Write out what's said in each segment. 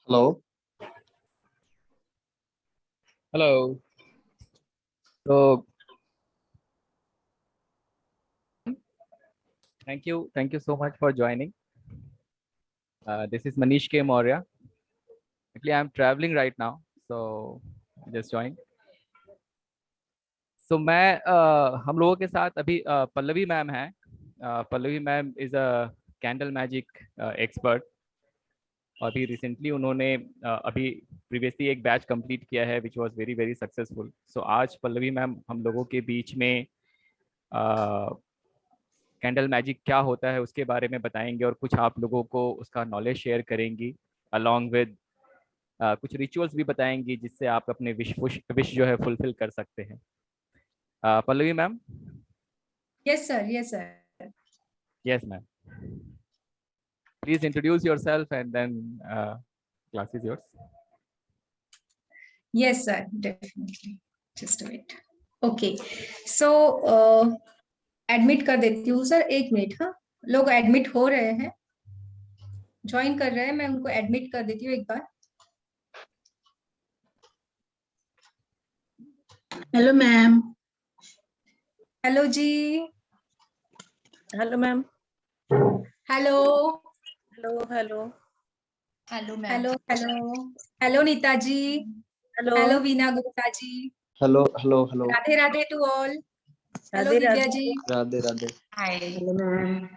Hello. Hello. So thank you so much for joining. This is Manish K. Maurya. Actually, I'm traveling right now, so just join. So हम लोगों के साथ अभी Pallavi ma'am है. Pallavi ma'am is a candle magic expert. अभी recently उन्होंने अभी previously एक बैच कंप्लीट किया है which was very very successful. So आज पल्लवी मैम हम लोगों के बीच में कैंडल मैजिक क्या होता है उसके बारे में बताएंगे और कुछ आप लोगों को उसका नॉलेज शेयर करेंगी अलॉन्ग विद कुछ रिचुअल्स भी बताएंगी जिससे आप अपने विश जो है फुलफिल कर सकते हैं. Pallavi ma'am. Yes sir, yes sir. Yes ma'am. Please introduce yourself and then class is yours. Yes sir, definitely. Just wait. Okay, so admit कर देती हूँ सर. 1 मिनट. हाँ, लोग एडमिट हो रहे हैं, ज्वाइन कर रहे हैं. मैं उनको एडमिट कर देती हूँ एक बार. Hello ma'am. Hello ji. Hello ma'am. Hello. Hello hello. Hello ma'am. Hello hello. Hello Neeta ji. Hello. Hello Veena Gupta ji. Hello hello hello. Radhe Radhe to all. Hello Radhe Divya Radhe. Ji. Radhe Radhe. Hi. Hello ma'am.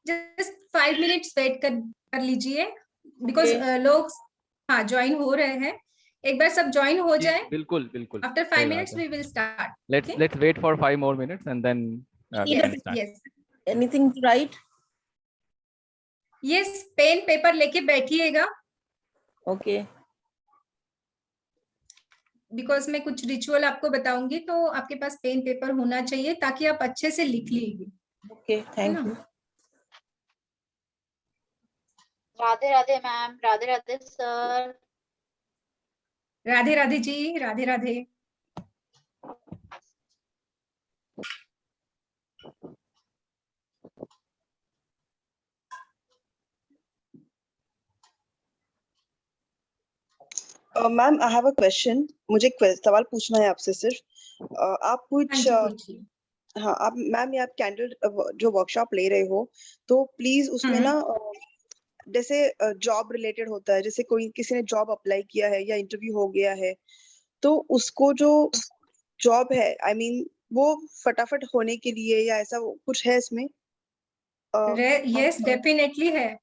Just 5 minutes wait कर लीजिए बिकॉज लोग हाँ join हो रहे हैं. एक बार सब join हो जाए. बिल्कुल बिल्कुल. After 5 minutes we will start. Let's wait for 5 more minutes and then we can start. Yes anything to write? Yes. Pen paper लेके बैठिएगा ओके. बिकॉज मैं कुछ रिचुअल आपको बताऊंगी तो आपके पास पेन पेपर होना चाहिए ताकि आप अच्छे से लिख लीजिए. Okay, thank you. Radhe Radhe ma'am. Radhe Radhe sir. Radhe Radhe ji. Radhe Radhe. Ma'am I have a question. मुझे सवाल पूछना है आपसे सिर्फ. आप कुछ हाँ आप मैम ये आप कैंडल जो वर्कशॉप ले रहे हो तो प्लीज उसमें ना जैसे जॉब रिलेटेड होता है, जैसे कोई किसी ने जॉब अप्लाई किया है या इंटरव्यू हो गया है तो उसको जो जॉब है आई मीन वो फटाफट होने के लिए या ऐसा कुछ है इसमें? यस डेफिनेटली है.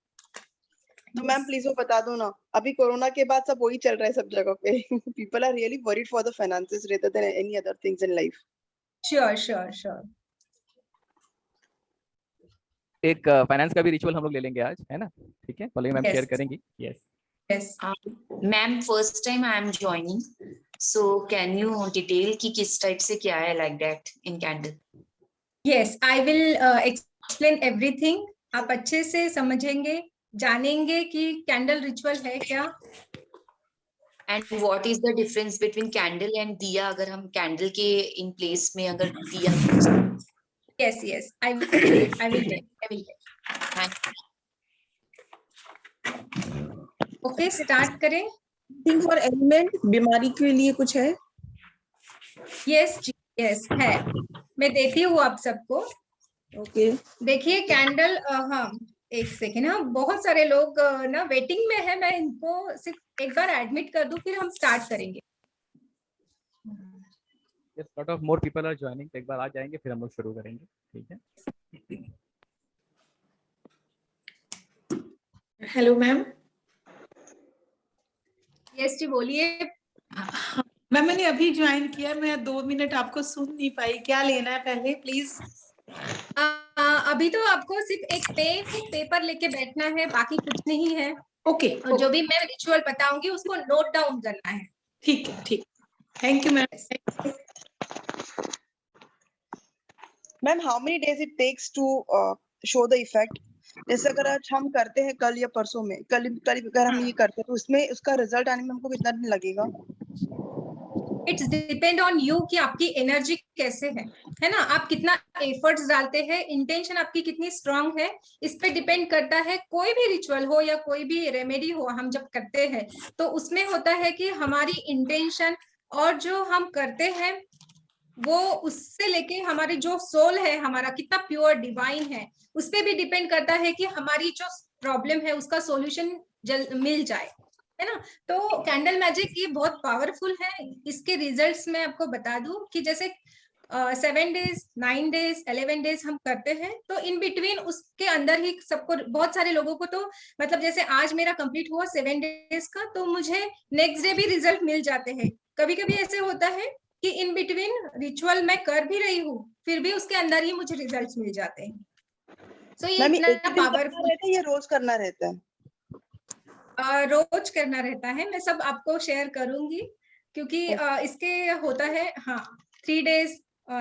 तो मैम प्लीज वो बता दो ना. अभी कोरोना के बाद सब वही चल रहा है सब जगह पे. People are really worried for the finances rather than any other things in life. Sure sure sure. एक फाइनेंस का भी रिचुअल हम लोग ले लेंगे आज, है ना? ठीक है, पल्लवी मैम शेयर करेंगी. Yes yes. Ma'am first time I am joining, so can you detail कि किस टाइप से क्या है like that in candle? Yes I will explain everything. आप अच्छे से समझेंगे, जानेंगे कि कैंडल रिचुअल है क्या. And what is the difference between candle and दिया? अगर हम कैंडल के इन प्लेस में अगर दिया. Yes yes I will okay start करें. थिंक फॉर एलिमेंट बीमारी के लिए कुछ है? यस यस है. मैं देती हूँ आप सबको. ओके. देखिए कैंडल. हाँ एक सेकेंड. हाँ बहुत सारे लोग ना वेटिंग में है. मैं इनको सिर्फ एक बार एडमिट कर दूं फिर हम स्टार्ट करेंगे. Yes, lot of more people are joining. तो एक बार आ जाएंगे फिर हम लोग शुरू करेंगे. ठीक है. Hello ma'am. यस जी बोलिए. मैम मैंने अभी ज्वाइन किया. मैं 2 मिनट आपको सुन नहीं पाई. क्या लेना है पहले प्लीज? अभी तो आपको सिर्फ एक पेन पेपर लेके बैठना है, बाकी कुछ नहीं है. ओके. और जो भी मैं रिचुअल बताऊंगी उसको नोट डाउन करना है. ठीक है ठीक. Thank you ma'am. Ma'am how many days it takes to show the effect? जैसे अगर आज हम करते हैं कल या परसों में, कल अगर हम ये करते हैं तो उसमें उसका रिजल्ट आने में हमको कितना दिन लगेगा? इट्स डिपेंड ऑन यू कि आपकी एनर्जी कैसे है ना, आप कितना एफर्ट्स डालते हैं, इंटेंशन आपकी कितनी स्ट्रांग है, इस पे डिपेंड करता है। कोई भी रिचुअल हो या कोई भी रेमेडी हो हम जब करते हैं तो उसमें होता है कि हमारी इंटेंशन और जो हम करते हैं वो उससे लेके हमारी जो सोल है हमारा कितना प्योर डिवाइन है, उस पे भी डिपेंड करता है कि हमारी जो प्रॉब्लम है उसका सॉल्यूशन मिल जाए, है ना। तो कैंडल मैजिक ये बहुत पावरफुल है। इसके रिजल्ट्स मैं आपको बता दूं कि जैसे 7 डेज 9 डेज 11 डेज हम करते हैं तो इन बिटवीन उसके अंदर ही सबको, बहुत सारे लोगों को तो मतलब जैसे आज मेरा कंप्लीट हुआ 7 डेज का तो मुझे नेक्स्ट डे भी रिजल्ट मिल जाते हैं। कभी कभी ऐसे होता है कि इन बिटवीन रिचुअल मैं कर भी रही हूँ फिर भी उसके अंदर ही मुझे रिजल्ट्स मिल जाते हैं। सो ये मैम, इतना एक ही दिन करना पावरफुल, रहता है या रोज करना रहता है? रोज करना रहता है। मैं सब आपको शेयर करूंगी क्योंकि इसके होता है हाँ 3 डेज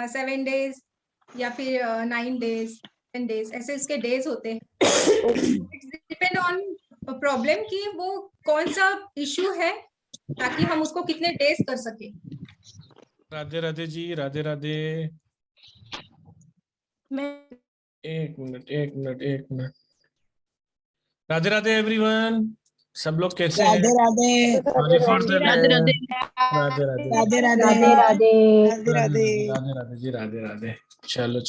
7 डेज या फिर 9 डेज 10 डेज, ऐसे इसके डेज होते हैं। डिपेंड ऑन प्रॉब्लम कि वो कौन सा इशू है ताकि हम उसको कितने डेज कर सके। राधे राधे जी, राधे राधे। मैं एक मिनट। राधे राधे एवरीवन, सब लोग कैसे हैं? Radhe Radhe sorry for the Radhe Radhe Radhe Radhe Radhe Radhe Radhe Radhe Radhe Radhe जी, राधे राधे। चलो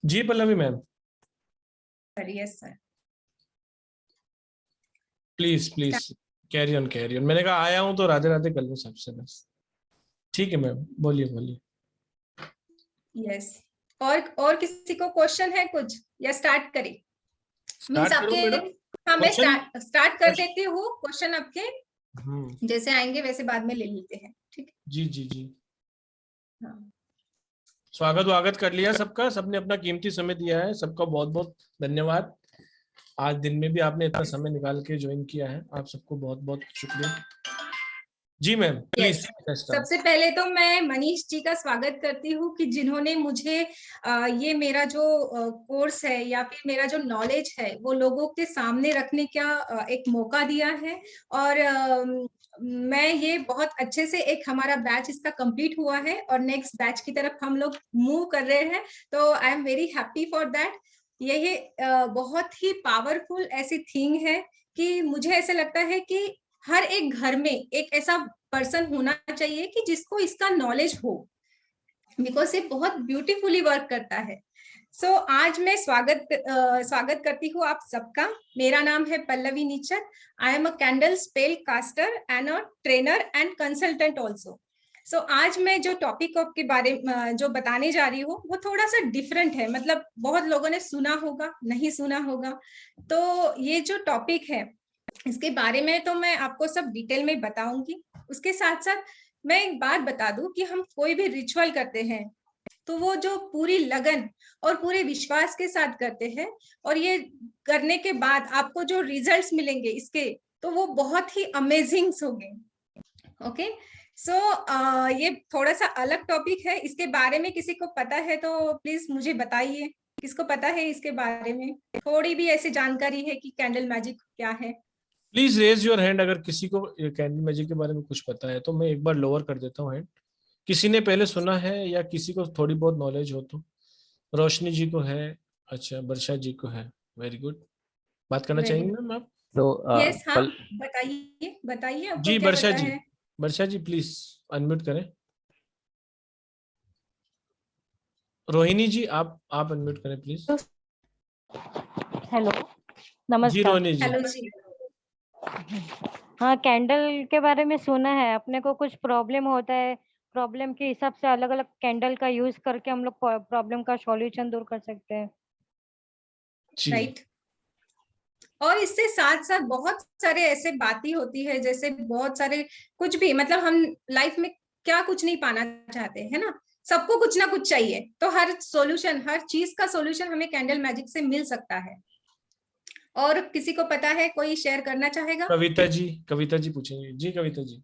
जी Pallavi ma'am, yes sir, please carry on. मैंने कहा आया हूँ तो राधे राधे कर लो सबसे, बस। ठीक है मैम, बोलिए। यस। और किसी को क्वेश्चन है कुछ या स्टार्ट करें? मींस करो आपके, मैडम। हाँ मैं Question? स्टार्ट कर देती हूँ। क्वेश्चन आपके हम्म, जैसे आएंगे वैसे बाद में ले लेते हैं, ठीक है? जी। हाँ। स्वागत कर लिया सबका, सबने अपना कीमती समय दिया है, सबका बहुत बहुत धन्यवाद। आज दिन में भी आपने इतना समय निकाल के ज्वाइन किया है, आप सबको बहुत बहुत शुक्रिया। जी मैम, प्लीज। सबसे पहले तो मैं मनीष जी का स्वागत करती हूँ कि जिन्होंने मुझे ये मेरा जो कोर्स है या फिर मेरा जो नॉलेज है वो लोगों के सामने रखने का एक मौका दिया है। और मैं ये बहुत अच्छे से, एक हमारा बैच इसका कंप्लीट हुआ है और नेक्स्ट बैच की तरफ हम लोग मूव कर रहे हैं, तो I am very happy for that. ये बहुत ही पावरफुल ऐसी थिंग है कि मुझे ऐसा लगता है कि हर एक घर में एक ऐसा पर्सन होना चाहिए कि जिसको इसका नॉलेज हो, बिकॉज ये बहुत ब्यूटीफुली वर्क करता है। सो आज मैं स्वागत करती हूँ आप सबका। मेरा नाम है Pallavi Neechar. I am a candle spell caster and a trainer and consultant also. So आज मैं जो टॉपिक के बारे में जो बताने जा रही हूँ वो थोड़ा सा डिफरेंट है, मतलब बहुत लोगों ने सुना होगा, नहीं सुना होगा। तो ये जो टॉपिक है इसके बारे में तो मैं आपको सब डिटेल में बताऊंगी। उसके साथ साथ मैं एक बात बता दूं कि हम कोई भी रिचुअल करते हैं तो वो जो पूरी लगन और पूरे विश्वास के साथ करते हैं और ये करने के बाद आपको जो रिजल्ट्स मिलेंगे इसके, तो वो बहुत ही अमेजिंग होंगे। ओके, सो ये थोड़ा सा अलग टॉपिक है। इसके बारे में किसी को पता है तो प्लीज मुझे बताइए, किसको पता है इसके बारे में थोड़ी भी ऐसी जानकारी है कि कैंडल मैजिक क्या है? प्लीज रेज योर हैंड अगर किसी को कैंडल मैजिक के बारे में कुछ पता है तो। मैं एक बार लोअर कर देता हूँ हैंड। किसी ने पहले सुना है या किसी को थोड़ी बहुत नॉलेज हो तो? रोशनी जी को है, अच्छा वर्षा जी को है, वेरी गुड। बात करना चाहेंगे मैम आप? तो यस हाँ, बताइए आपको जी क्या वर्षा पता जी, है? वर्षा जी प्लीज अनम्यूट करें। रोहिणी जी आप अनम्यूट करें प्लीज। हेलो, जी नमस्कार। रोहिणी जी। हेलो जी। हाँ, कैंडल के बारे में सुना है। अपने को कुछ प्रॉब्लम होता है, प्रॉब्लम के हिसाब से अलग अलग कैंडल का यूज करके हम लोग प्रॉब्लम का सॉल्यूशन दूर कर सकते हैं। जी राइट। और इससे साथ साथ बहुत सारे ऐसे बातें होती है, जैसे बहुत सारे कुछ भी, मतलब हम लाइफ में क्या कुछ नहीं पाना चाहते है ना, सबको कुछ ना कुछ चाहिए, तो हर सॉल्यूशन, हर चीज का सॉल्यूशन हमें कैंडल मैजिक से मिल सकता है। और किसी को पता है, कोई शेयर करना चाहेगा? कविता जी पूछेंगे। जी कविता जी,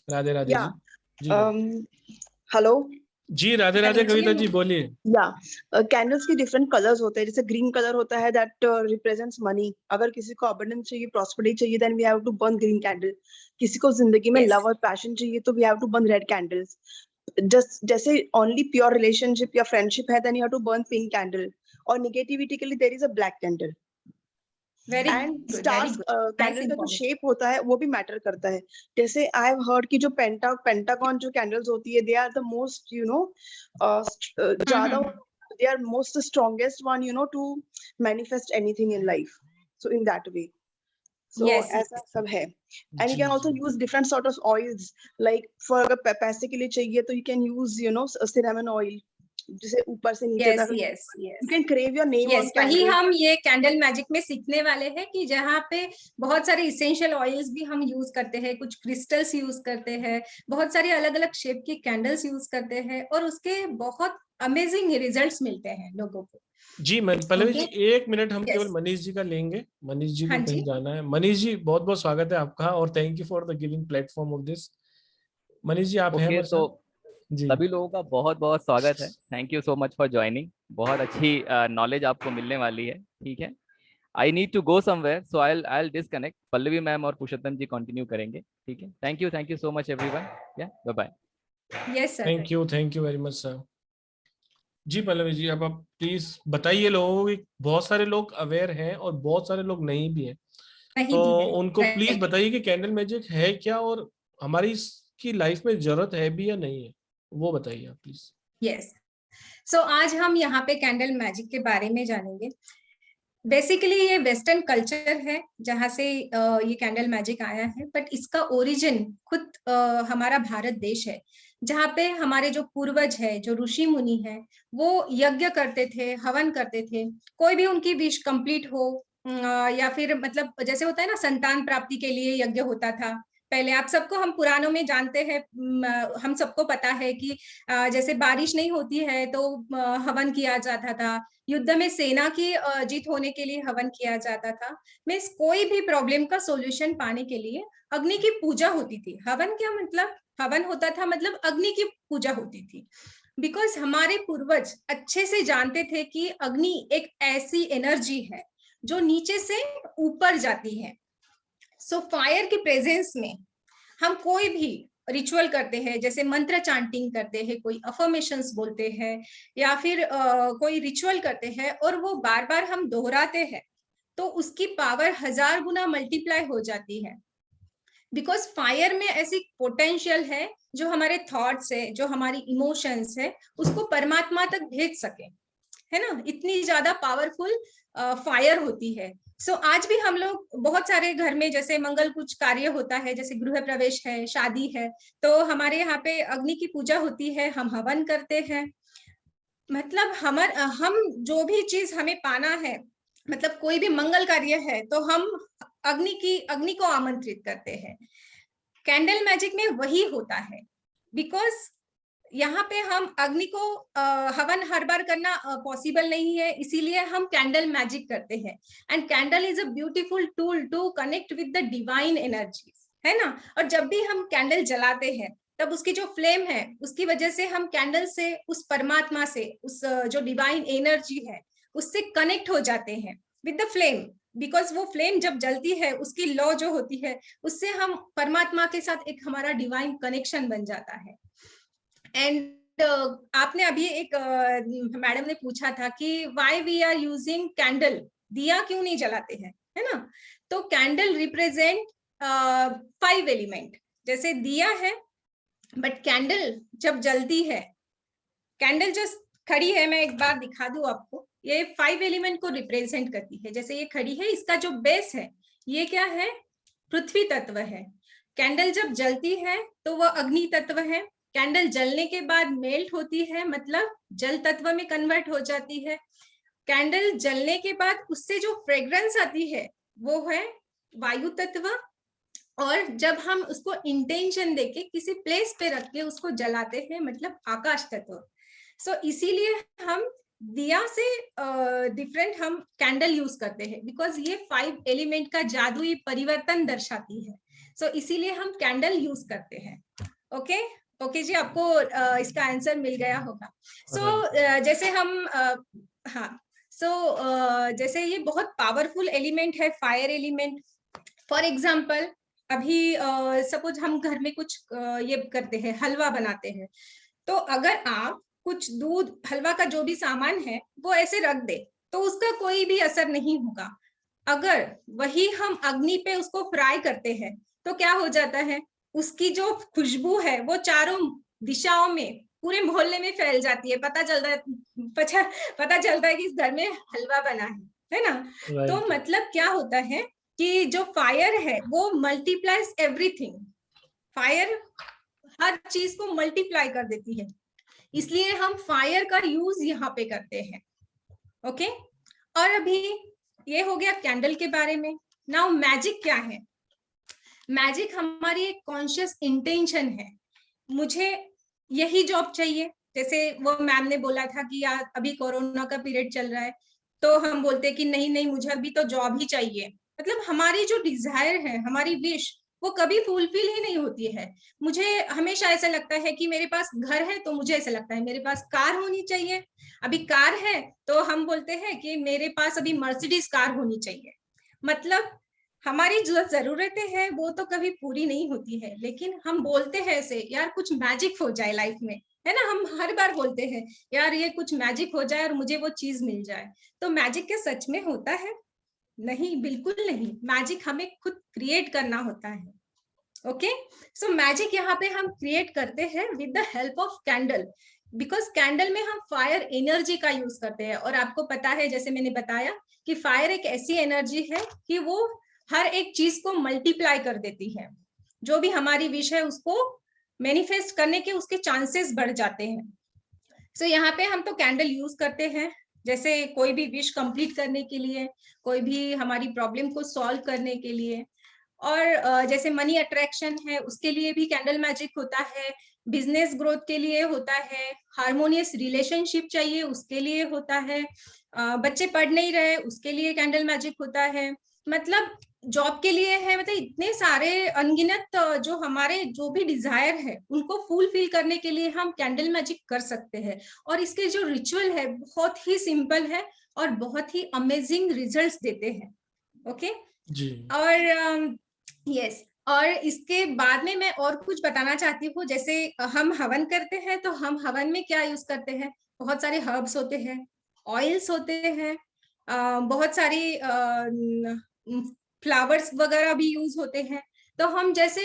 राधे राधे या जी। जी मैम। हेलो, जी राधे राधे कविता जी बोलिए। या कैंडल्स के डिफरेंट कलर्स होते हैं, जैसे ग्रीन कलर होता है दैट रिप्रेजेंट्स मनी। अगर किसी को अबंडेंस चाहिए, प्रॉस्पेरिटी चाहिए, then we have to burn green candle. किसी को जिंदगी में Yes. लव और पैशन चाहिए तो we have to burn red candles. Just जैसे ओनली प्योर रिलेशनशिप या फ्रेंडशिप है, then you have to burn pink candle. और नेगेटिविटी के लिए there is a black candle. Very and good, very stars good, candle का जो shape होता है वो भी मैटर करता है। जैसे आई हैव हर्ड कि जो पेंटागन जो कैंडल्स होती है, दे आर द मोस्ट ज्यादा, they are most strongest one to manifest anything in life. So in that way, so Yes, ऐसा सब है। एंड यू जी can also use different sort of oils, like for अगर पैसे के लिए चाहिए तो you can use cinnamon oil, जिसे ऊपर से नीचे yes, तक yes, yes. You can crave your name on yes, वही कैंडल। हम ये कैंडल मैजिक में सीखने वाले हैं कि जहाँ पे बहुत सारे इसेंशियल ऑयल्स भी हम यूज करते हैं, कुछ क्रिस्टल्स यूज करते हैं, बहुत सारी अलग अलग शेप की कैंडल्स यूज करते हैं और उसके बहुत अमेजिंग रिजल्ट्स मिलते हैं लोगों को। जी पल्लवी जी Okay. 1 मिनट हम Yes. केवल मनीष जी का लेंगे। मनीष जी हाँ को कहीं जी। जाना है। मनीष जी बहुत बहुत स्वागत है आपका और thank you for the giving platform of this. Manish ji आप हैं ओके, हमारे तो साथ? जी सभी लोगों का बहुत बहुत स्वागत है। Thank you so much for joining. बहुत अच्छी नॉलेज आपको मिलने वाली है। ठीक है, I need to go somewhere, so I disconnect. Pallavi ma'am और पुरुषोत्तम जी कंटिन्यू करेंगे। ठीक है, thank you so much everyone. या bye bye. Yes sir. Thank you very much sir. जी पल्लवी जी अब आप प्लीज बताइए लोगों को, बहुत सारे लोग अवेयर हैं और बहुत सारे लोग नहीं भी हैं, नहीं तो भी है, उनको प्लीज right. बताइए कि कैंडल मैजिक है क्या और हमारी इसकी लाइफ में जरूरत है भी या नहीं है, वो बताइए आप प्लीज। यस, सो आज हम यहाँ पे कैंडल मैजिक के बारे में जानेंगे। बेसिकली ये वेस्टर्न कल्चर है जहाँ से ये कैंडल मैजिक आया है, बट इसका ओरिजिन खुद हमारा भारत देश है, जहाँ पे हमारे जो पूर्वज है, जो ऋषि मुनि है, वो यज्ञ करते थे, हवन करते थे। कोई भी उनकी विश कंप्लीट हो या फिर मतलब जैसे होता है ना, संतान प्राप्ति के लिए यज्ञ होता था पहले। आप सबको, हम पुराणों में जानते हैं, हम सबको पता है कि जैसे बारिश नहीं होती है तो हवन किया जाता था, युद्ध में सेना की जीत होने के लिए हवन किया जाता था। मीन्स कोई भी प्रॉब्लम का सॉल्यूशन पाने के लिए अग्नि की पूजा होती थी। हवन क्या मतलब? हवन होता था मतलब अग्नि की पूजा होती थी। बिकॉज हमारे पूर्वज अच्छे से जानते थे कि अग्नि एक ऐसी एनर्जी है जो नीचे से ऊपर जाती है। सो फायर की प्रेजेंस में हम कोई भी रिचुअल करते हैं, जैसे मंत्र चांटिंग करते हैं, कोई अफर्मेशंस बोलते हैं, या फिर कोई रिचुअल करते हैं और वो बार बार हम दोहराते हैं, तो उसकी पावर 1000 गुना मल्टीप्लाई हो जाती है। बिकॉज फायर में ऐसी पोटेंशियल है जो हमारे थॉट्स है, जो हमारी इमोशंस है, उसको परमात्मा तक भेज सके, है ना। इतनी ज्यादा पावरफुल फायर होती है। सो आज भी हम लोग बहुत सारे घर में, जैसे मंगल कुछ कार्य होता है, जैसे गृह प्रवेश है, शादी है, तो हमारे यहाँ पे अग्नि की पूजा होती है, हम हवन करते हैं। मतलब हम जो भी चीज हमें पाना है, मतलब कोई भी मंगल कार्य है, तो हम अग्नि को आमंत्रित करते हैं। कैंडल मैजिक में वही होता है, बिकॉज यहाँ पे हम अग्नि को हवन हर बार करना पॉसिबल नहीं है, इसीलिए हम कैंडल मैजिक करते हैं। And candle is a beautiful tool to connect with the divine energy, है ना। और जब भी हम कैंडल जलाते हैं, तब उसकी जो फ्लेम है, उसकी वजह से हम कैंडल से उस परमात्मा से, उस जो डिवाइन एनर्जी है, उससे कनेक्ट हो जाते हैं विद द फ्लेम। बिकॉज वो फ्लेम जब जलती है, उसकी लॉ जो होती है, उससे हम परमात्मा के साथ एक हमारा डिवाइन कनेक्शन बन जाता है। एंड आपने अभी एक मैडम ने पूछा था कि why we are using candle, दिया क्यों नहीं जलाते हैं, है ना। तो कैंडल रिप्रेजेंट 5 एलिमेंट। जैसे दिया है, बट कैंडल जब जलती है, कैंडल जो खड़ी है, मैं एक बार दिखा दूं आपको, ये 5 एलिमेंट को रिप्रेजेंट करती है। जैसे ये खड़ी है, इसका जो बेस है, ये क्या है? पृथ्वी तत्व है। कैंडल जब जलती है तो वह अग्नि तत्व है। कैंडल जलने के बाद मेल्ट होती है, मतलब जल तत्व में कन्वर्ट हो जाती है। कैंडल जलने के बाद उससे जो फ्रेग्रेंस आती है, वो है वायु तत्व। और जब हम उसको इंटेंशन देके किसी प्लेस पे रख के उसको जलाते हैं, मतलब आकाश तत्व। सो इसीलिए हम दिया से डिफरेंट हम कैंडल यूज करते हैं, बिकॉज ये 5 एलिमेंट का जादुई परिवर्तन दर्शाती है। सो इसीलिए हम कैंडल यूज करते हैं। ओके, ओके जी, आपको इसका आंसर मिल गया होगा। सो जैसे हम हाँ, सो जैसे ये बहुत पावरफुल एलिमेंट है फायर एलिमेंट। फॉर एग्जाम्पल अभी सपोज हम घर में कुछ ये करते हैं, हलवा बनाते हैं, तो अगर आप कुछ दूध, हलवा का जो भी सामान है वो ऐसे रख दे तो उसका कोई भी असर नहीं होगा। अगर वही हम अग्नि पे उसको फ्राई करते हैं तो क्या हो जाता है, उसकी जो खुशबू है वो चारों दिशाओं में, पूरे मोहल्ले में फैल जाती है। पता चलता है कि इस घर में हलवा बना है ना। तो Right. मतलब क्या होता है कि जो फायर है वो मल्टीप्लाइज एवरीथिंग। फायर हर चीज को मल्टीप्लाई कर देती है, इसलिए हम फायर का यूज यहाँ पे करते हैं। ओके, और अभी ये हो गया कैंडल के बारे में। नाउ मैजिक क्या है? मैजिक हमारी एक कॉन्शियस इंटेंशन है। मुझे यही जॉब चाहिए, जैसे वो मैम ने बोला था कि यार अभी कोरोना का पीरियड चल रहा है, तो हम बोलते हैं कि नहीं नहीं मुझे अभी तो जॉब ही चाहिए। मतलब हमारी जो डिजायर है, हमारी विश, वो कभी फुलफिल ही नहीं होती है। मुझे हमेशा ऐसा लगता है कि मेरे पास घर है तो मुझे ऐसा लगता है मेरे पास कार होनी चाहिए। अभी कार है तो हम बोलते हैं कि मेरे पास अभी मर्सिडीज कार होनी चाहिए। मतलब हमारी जो जरूरतें हैं वो तो कभी पूरी नहीं होती है, लेकिन हम बोलते हैं ऐसे यार कुछ मैजिक हो जाए लाइफ में, है ना। हम हर बार बोलते हैं यार ये कुछ मैजिक हो जाए और मुझे वो चीज मिल जाए। तो मैजिक क्या सच में होता है? नहीं, बिल्कुल नहीं। मैजिक हमें खुद क्रिएट करना होता है। ओके, सो मैजिक यहाँ पे हम क्रिएट करते हैं with the help of candle, because candle में हम फायर एनर्जी का यूज करते हैं। और आपको पता है, जैसे मैंने बताया कि फायर एक ऐसी एनर्जी है कि वो हर एक चीज को मल्टीप्लाई कर देती है। जो भी हमारी विश है उसको मैनिफेस्ट करने के उसके चांसेस बढ़ जाते हैं। सो यहाँ पे हम तो कैंडल यूज करते हैं, जैसे कोई भी विश कंप्लीट करने के लिए, कोई भी हमारी प्रॉब्लम को सॉल्व करने के लिए। और जैसे मनी अट्रैक्शन है उसके लिए भी कैंडल मैजिक होता है, बिजनेस ग्रोथ के लिए होता है, हार्मोनियस रिलेशनशिप चाहिए उसके लिए होता है, बच्चे पढ़ नहीं रहे उसके लिए कैंडल मैजिक होता है, मतलब जॉब के लिए है। मतलब इतने सारे अनगिनत जो हमारे जो भी डिजायर है उनको फुलफिल करने के लिए हम कैंडल मैजिक कर सकते हैं। और इसके जो रिचुअल है बहुत ही सिंपल है और बहुत ही अमेजिंग रिजल्ट्स देते हैं। ओके जी। और यस, और इसके बाद में मैं और कुछ बताना चाहती हूँ। जैसे हम हवन करते हैं तो हम हवन में क्या यूज करते हैं? बहुत सारे हर्ब्स होते हैं, ऑयल्स होते हैं, बहुत सारी फ्लावर्स वगैरह भी यूज होते हैं। तो हम जैसे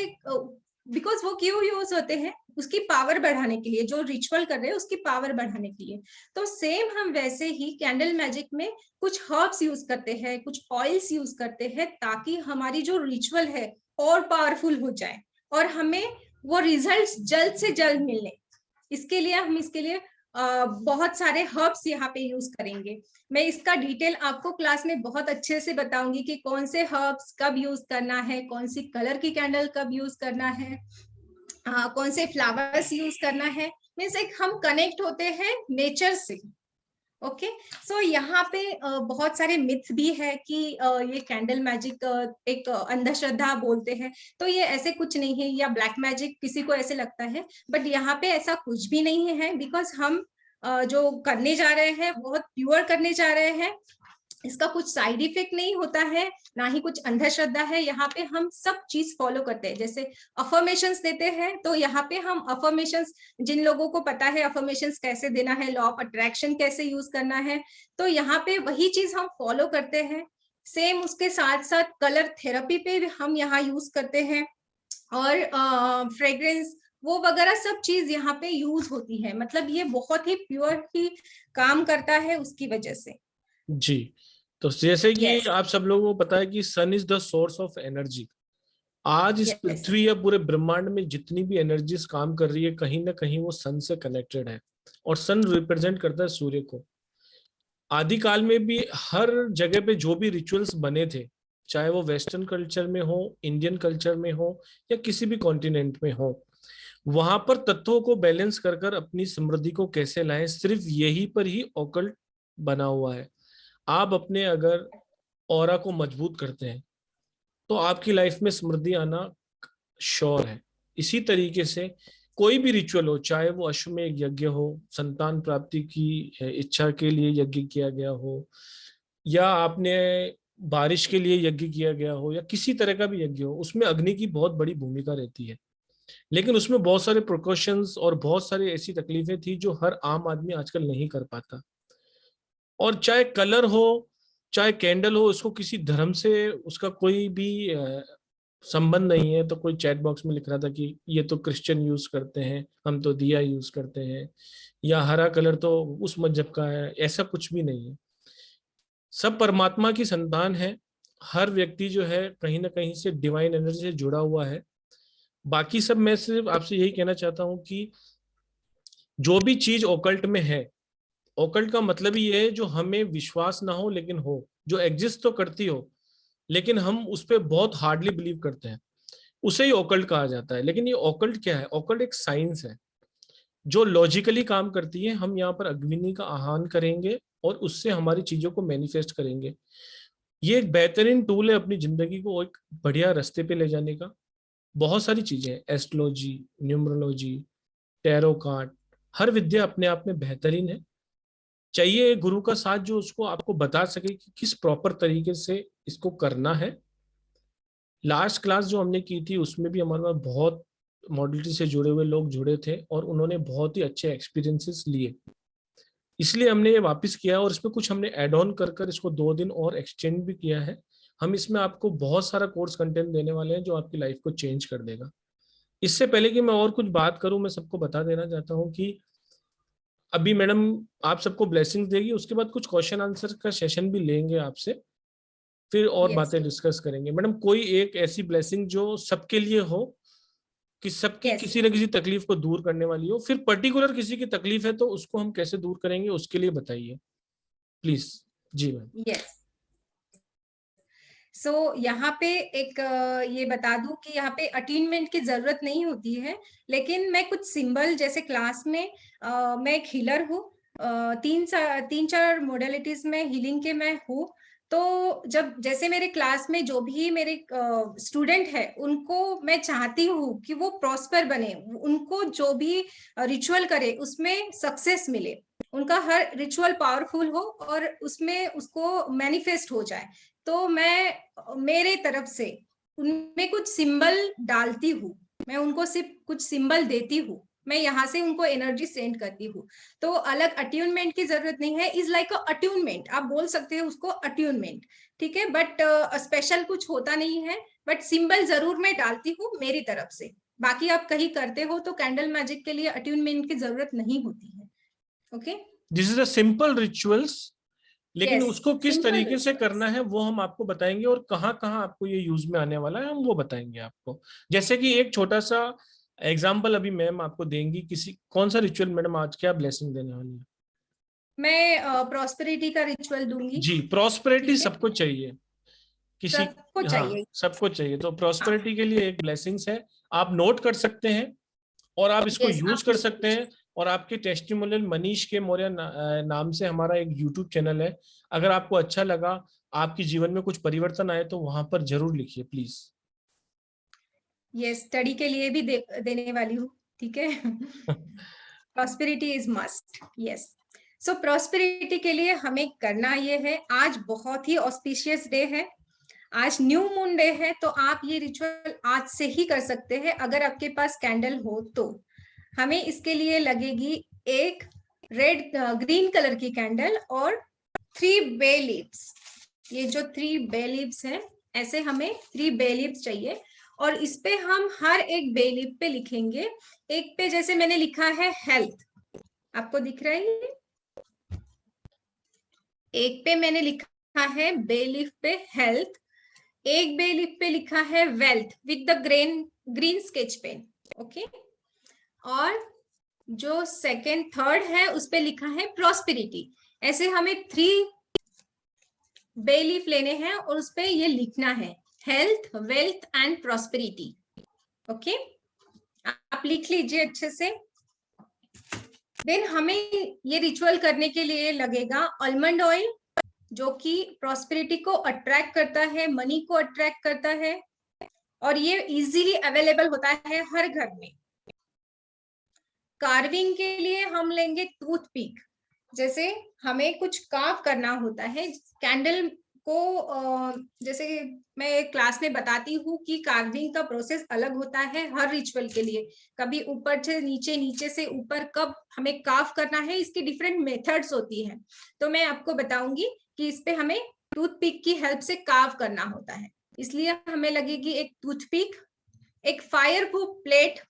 बिकॉज वो क्यों यूज होते हैं? उसकी पावर बढ़ाने के लिए, जो रिचुअल कर रहे हैं उसकी पावर बढ़ाने के लिए। तो सेम हम वैसे ही कैंडल मैजिक में कुछ हर्ब्स यूज करते हैं, कुछ ऑयल्स यूज करते हैं, ताकि हमारी जो रिचुअल है और पावरफुल हो जाए और हमें वो रिजल्ट्स जल्द से जल्द मिले। इसके लिए हम बहुत सारे हर्ब्स यहाँ पे यूज करेंगे। मैं इसका डिटेल आपको क्लास में बहुत अच्छे से बताऊंगी कि कौन से हर्ब्स कब यूज करना है, कौन सी कलर की कैंडल कब यूज करना है, कौन से फ्लावर्स यूज करना है। मीन्स एक हम कनेक्ट होते हैं नेचर से। ओके, सो यहाँ पे बहुत सारे मिथ भी है कि ये कैंडल मैजिक एक अंधश्रद्धा बोलते हैं, तो ये ऐसे कुछ नहीं है, या ब्लैक मैजिक किसी को ऐसे लगता है, बट यहाँ पे ऐसा कुछ भी नहीं है। बिकॉज हम जो करने जा रहे हैं बहुत प्योर करने जा रहे हैं। इसका कुछ साइड इफेक्ट नहीं होता है, ना ही कुछ अंधश्रद्धा है। यहाँ पे हम सब चीज फॉलो करते हैं। जैसे अफर्मेशंस देते हैं तो यहाँ पे हम अफर्मेशंस, जिन लोगों को पता है अफर्मेशंस कैसे देना है, लॉ ऑफ अट्रैक्शन कैसे यूज करना है, तो यहाँ पे वही चीज हम फॉलो करते हैं। सेम उसके साथ साथ कलर थेरेपी पे हम यहाँ यूज करते हैं, और फ्रेग्रेंस वो वगैरह सब चीज यहाँ पे यूज होती है। मतलब ये बहुत ही प्योर ही काम करता है उसकी वजह से। जी, तो जैसे कि Yes. आप सब लोगों को पता है कि sun is the source of energy. आज इस Yes. पृथ्वी या पूरे ब्रह्मांड में जितनी भी एनर्जीज काम कर रही है कहीं ना कहीं वो सन से कनेक्टेड है, और सन रिप्रेजेंट करता है सूर्य को। आदिकाल में भी हर जगह पे जो भी रिचुअल्स बने थे, चाहे वो वेस्टर्न कल्चर में हो, इंडियन कल्चर में हो, या किसी भी कॉन्टिनेंट में हो, वहां पर तत्वों को बैलेंस कर कर अपनी समृद्धि को कैसे लाएं, सिर्फ यही पर ही ऑकल्ट बना हुआ है। आप अपने अगर ऑरा को मजबूत करते हैं तो आपकी लाइफ में समृद्धि आना श्योर है। इसी तरीके से कोई भी रिचुअल हो, चाहे वो अश्वमेध यज्ञ हो, संतान प्राप्ति की इच्छा के लिए यज्ञ किया गया हो, या आपने बारिश के लिए यज्ञ किया गया हो, या किसी तरह का भी यज्ञ हो, उसमें अग्नि की बहुत बड़ी भूमिका रहती है। लेकिन उसमें बहुत सारे प्रिकॉशंस और बहुत सारी ऐसी तकलीफें थी जो हर आम आदमी आजकल नहीं कर पाता। और चाहे कलर हो, चाहे कैंडल हो, उसको किसी धर्म से उसका कोई भी संबंध नहीं है। तो कोई चैट बॉक्स में लिख रहा था कि ये तो क्रिश्चियन यूज करते हैं, हम तो दिया यूज करते हैं, या हरा कलर तो उस मजहब का है, ऐसा कुछ भी नहीं है। सब परमात्मा की संतान है। हर व्यक्ति जो है कहीं ना कहीं से डिवाइन एनर्जी से जुड़ा हुआ है। बाकी सब मैं सिर्फ आपसे यही कहना चाहता हूं कि जो भी चीज ओकल्ट में है, ओकल्ट का मतलब ही है जो हमें विश्वास ना हो लेकिन हो, जो एग्जिस्ट तो करती हो लेकिन हम उस पर बहुत हार्डली बिलीव करते हैं, उसे ही ओकल्ट कहा जाता है। लेकिन ये ओकल्ट क्या है? ओकल्ट एक साइंस है जो लॉजिकली काम करती है। हम यहाँ पर अग्नि का आह्वान करेंगे और उससे हमारी चीजों को मैनिफेस्ट करेंगे। ये एक बेहतरीन टूल है अपनी जिंदगी को एक बढ़िया रास्ते पे ले जाने का। बहुत सारी चीजें हैं, एस्ट्रोलॉजी, न्यूमरोलॉजी, टैरो कार्ड, हर विद्या अपने आप में बेहतरीन है। चाहिए गुरु का साथ जो उसको आपको बता सके कि किस प्रॉपर तरीके से इसको करना है। लास्ट क्लास जो हमने की थी उसमें भी हमारे पास बहुत मॉडलिटी से जुड़े हुए लोग जुड़े थे और उन्होंने बहुत ही अच्छे एक्सपीरियंसेस लिए, इसलिए हमने ये वापस किया और इसमें कुछ हमने ऐड ऑन कर इसको 2 दिन और एक्सटेंड भी किया है। हम इसमें आपको बहुत सारा कोर्स कंटेंट देने वाले हैं जो आपकी लाइफ को चेंज कर देगा। इससे पहले कि मैं और कुछ बात करूं, मैं सबको बता देना चाहता हूं कि अभी मैडम आप सबको ब्लेसिंग देगी, उसके बाद कुछ क्वेश्चन आंसर का सेशन भी लेंगे आपसे, फिर और Yes. बातें डिस्कस करेंगे। मैडम कोई एक ऐसी ब्लेसिंग जो सबके लिए हो, कि सबकी Yes. किसी न किसी तकलीफ को दूर करने वाली हो। फिर पर्टिकुलर किसी की तकलीफ है तो उसको हम कैसे दूर करेंगे उसके लिए बताइए प्लीज। जी मैम। यस। सो यहाँ पे एक ये बता दूं कि यहाँ पे अटेनमेंट की जरूरत नहीं होती है, लेकिन मैं कुछ सिंबल, जैसे क्लास में मैं एक हीलर हूँ, 3-4 मोडेलिटीज में हीलिंग के मैं हूँ। तो जब जैसे मेरे क्लास में जो भी मेरे स्टूडेंट है उनको मैं चाहती हूँ कि वो प्रॉस्पर बने, उनको जो भी रिचुअल करे उसमें सक्सेस मिले, उनका हर रिचुअल पावरफुल हो और उसमें उसको मैनिफेस्ट हो जाए। तो मैं मेरे तरफ से उनमें कुछ सिंबल डालती हूँ, मैं उनको सिर्फ कुछ सिंबल देती हूँ, मैं यहाँ से उनको एनर्जी सेंड करती हूँ। तो अलग अट्यूनमेंट की जरूरत नहीं है। इज लाइक अ अट्यूनमेंट, आप बोल सकते हैं उसको अट्यूनमेंट, ठीक है, बट स्पेशल कुछ होता नहीं है, बट सिंबल जरूर मैं डालती हूँ मेरी तरफ से। बाकी आप कहीं करते हो तो कैंडल मैजिक के लिए अट्यूनमेंट की जरूरत नहीं होती है। Okay, this is a simple rituals, लेकिन Yes, उसको किस simple तरीके से rituals. करना है वो हम आपको बताएंगे, और कहाँ कहाँ आपको ये यूज में आने वाला है हम वो बताएंगे आपको। जैसे कि एक छोटा सा एग्जांपल अभी मैम आपको देंगी, किसी कौन सा रिचुअल मैडम आज क्या ब्लेसिंग देने वाली है? मैं प्रॉस्पेरिटी का रिचुअल दूंगी। जी, प्रॉस्पेरिटी ठीक है? सबको चाहिए, किसी सबको हाँ चाहिए। सबको चाहिए। तो प्रॉस्पेरिटी के लिए एक ब्लेसिंग्स है, आप नोट कर सकते हैं और आप इसको Yes, यूज आप कर सकते हैं। और आपके टेस्टिमोनियल मनीष के मौर्य नाम से हमारा एक यूट्यूब चैनल है, अगर आपको अच्छा लगा, आपके जीवन में कुछ परिवर्तन आए तो वहां पर जरूर लिखिए प्लीज। ये स्टडी के लिए भी देने वाली हूँ, ठीक है। Prosperity is must, yes. So prosperity के लिए हमें करना ये है, आज बहुत ही ऑस्पिशियस डे है, आज न्यू मून डे है, तो आप ये रिचुअल आज से ही कर सकते हैं अगर आपके पास कैंडल हो तो। हमें इसके लिए लगेगी एक ग्रीन कलर की कैंडल और 3 बे लीव्स। ये जो 3 बे लीव्स है, ऐसे हमें 3 बे लीव्स चाहिए, और इस पे हम हर एक बे लीफ पे लिखेंगे। एक पे जैसे मैंने लिखा है हेल्थ, आपको दिख रहा है ये? एक पे मैंने लिखा है बे लीफ पे हेल्थ, एक बे लीफ पे लिखा है wealth with the green sketch pen, okay. और जो सेकेंड थर्ड है उस पे लिखा है प्रॉस्पेरिटी। ऐसे हमें 3 बे लीफ लेने हैं और उस पे ये लिखना है health, wealth and prosperity, okay. आप लिख लीजिए अच्छे से। देन हमें ये रिचुअल करने के लिए लगेगा आलमंड ऑयल, जो कि प्रॉस्पेरिटी को अट्रैक्ट करता है, मनी को अट्रैक्ट करता है, और ये इजीली अवेलेबल होता है हर घर में। कार्विंग के लिए हम लेंगे टूथपिक। जैसे हमें कुछ कार्व करना होता है कैंडल को, जैसे मैं क्लास में बताती हूँ कि कार्विंग का प्रोसेस अलग होता है हर रिचुअल के लिए। कभी ऊपर से नीचे, नीचे से ऊपर कब हमें कार्व करना है, इसकी डिफरेंट मेथड्स होती है। तो मैं आपको बताऊंगी कि इस पे हमें टूथपिक की हेल्प से कार्व करना होता है। इसलिए हमें लगेगी एक टूथपिक, एक फायर प्रूफ प्लेट,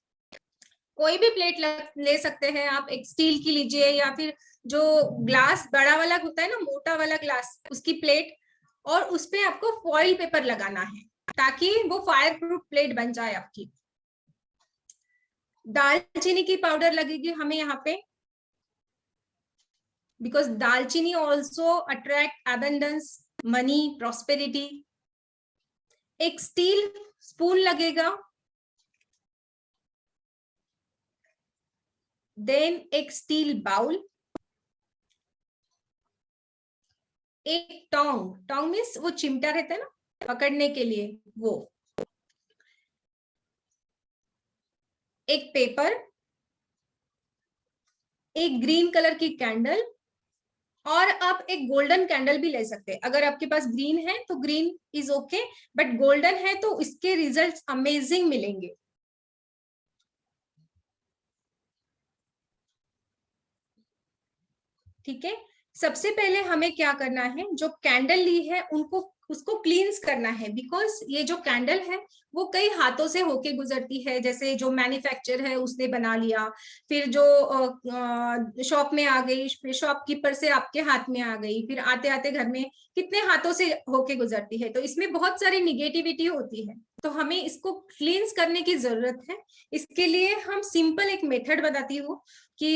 कोई भी प्लेट ले सकते हैं आप, एक स्टील की लीजिए या फिर जो ग्लास बड़ा वाला होता है ना, मोटा वाला ग्लास, उसकी प्लेट, और उस पे आपको फॉइल पेपर लगाना है ताकि वो फायर प्रूफ प्लेट बन जाए आपकी। दालचीनी की पाउडर लगेगी हमें यहाँ पे, बिकॉज दालचीनी also attract abundance, money, prosperity. एक स्टील स्पून लगेगा, देन एक स्टील बाउल, एक टोंग, टोंग मीन्स वो चिमटा रहता है ना पकड़ने के लिए, वो, एक पेपर, एक ग्रीन कलर की कैंडल, और आप एक गोल्डन कैंडल भी ले सकते हैं। अगर आपके पास ग्रीन है तो green is okay, but golden है तो इसके रिजल्ट्स अमेजिंग मिलेंगे। ठीक है, सबसे पहले हमें क्या करना है, जो कैंडल ली है उसको क्लींस करना है, बिकॉज ये जो कैंडल है वो कई हाथों से होके गुजरती है। जैसे जो मैन्युफैक्चर है उसने बना लिया, फिर जो शॉप में आ गई, फिर शॉपकीपर से आपके हाथ में आ गई, फिर आते आते घर में कितने हाथों से होके गुजरती है, तो इसमें बहुत सारी निगेटिविटी होती है। तो हमें इसको क्लींस करने की जरूरत है। इसके लिए हम सिंपल एक मेथड बताती हूँ कि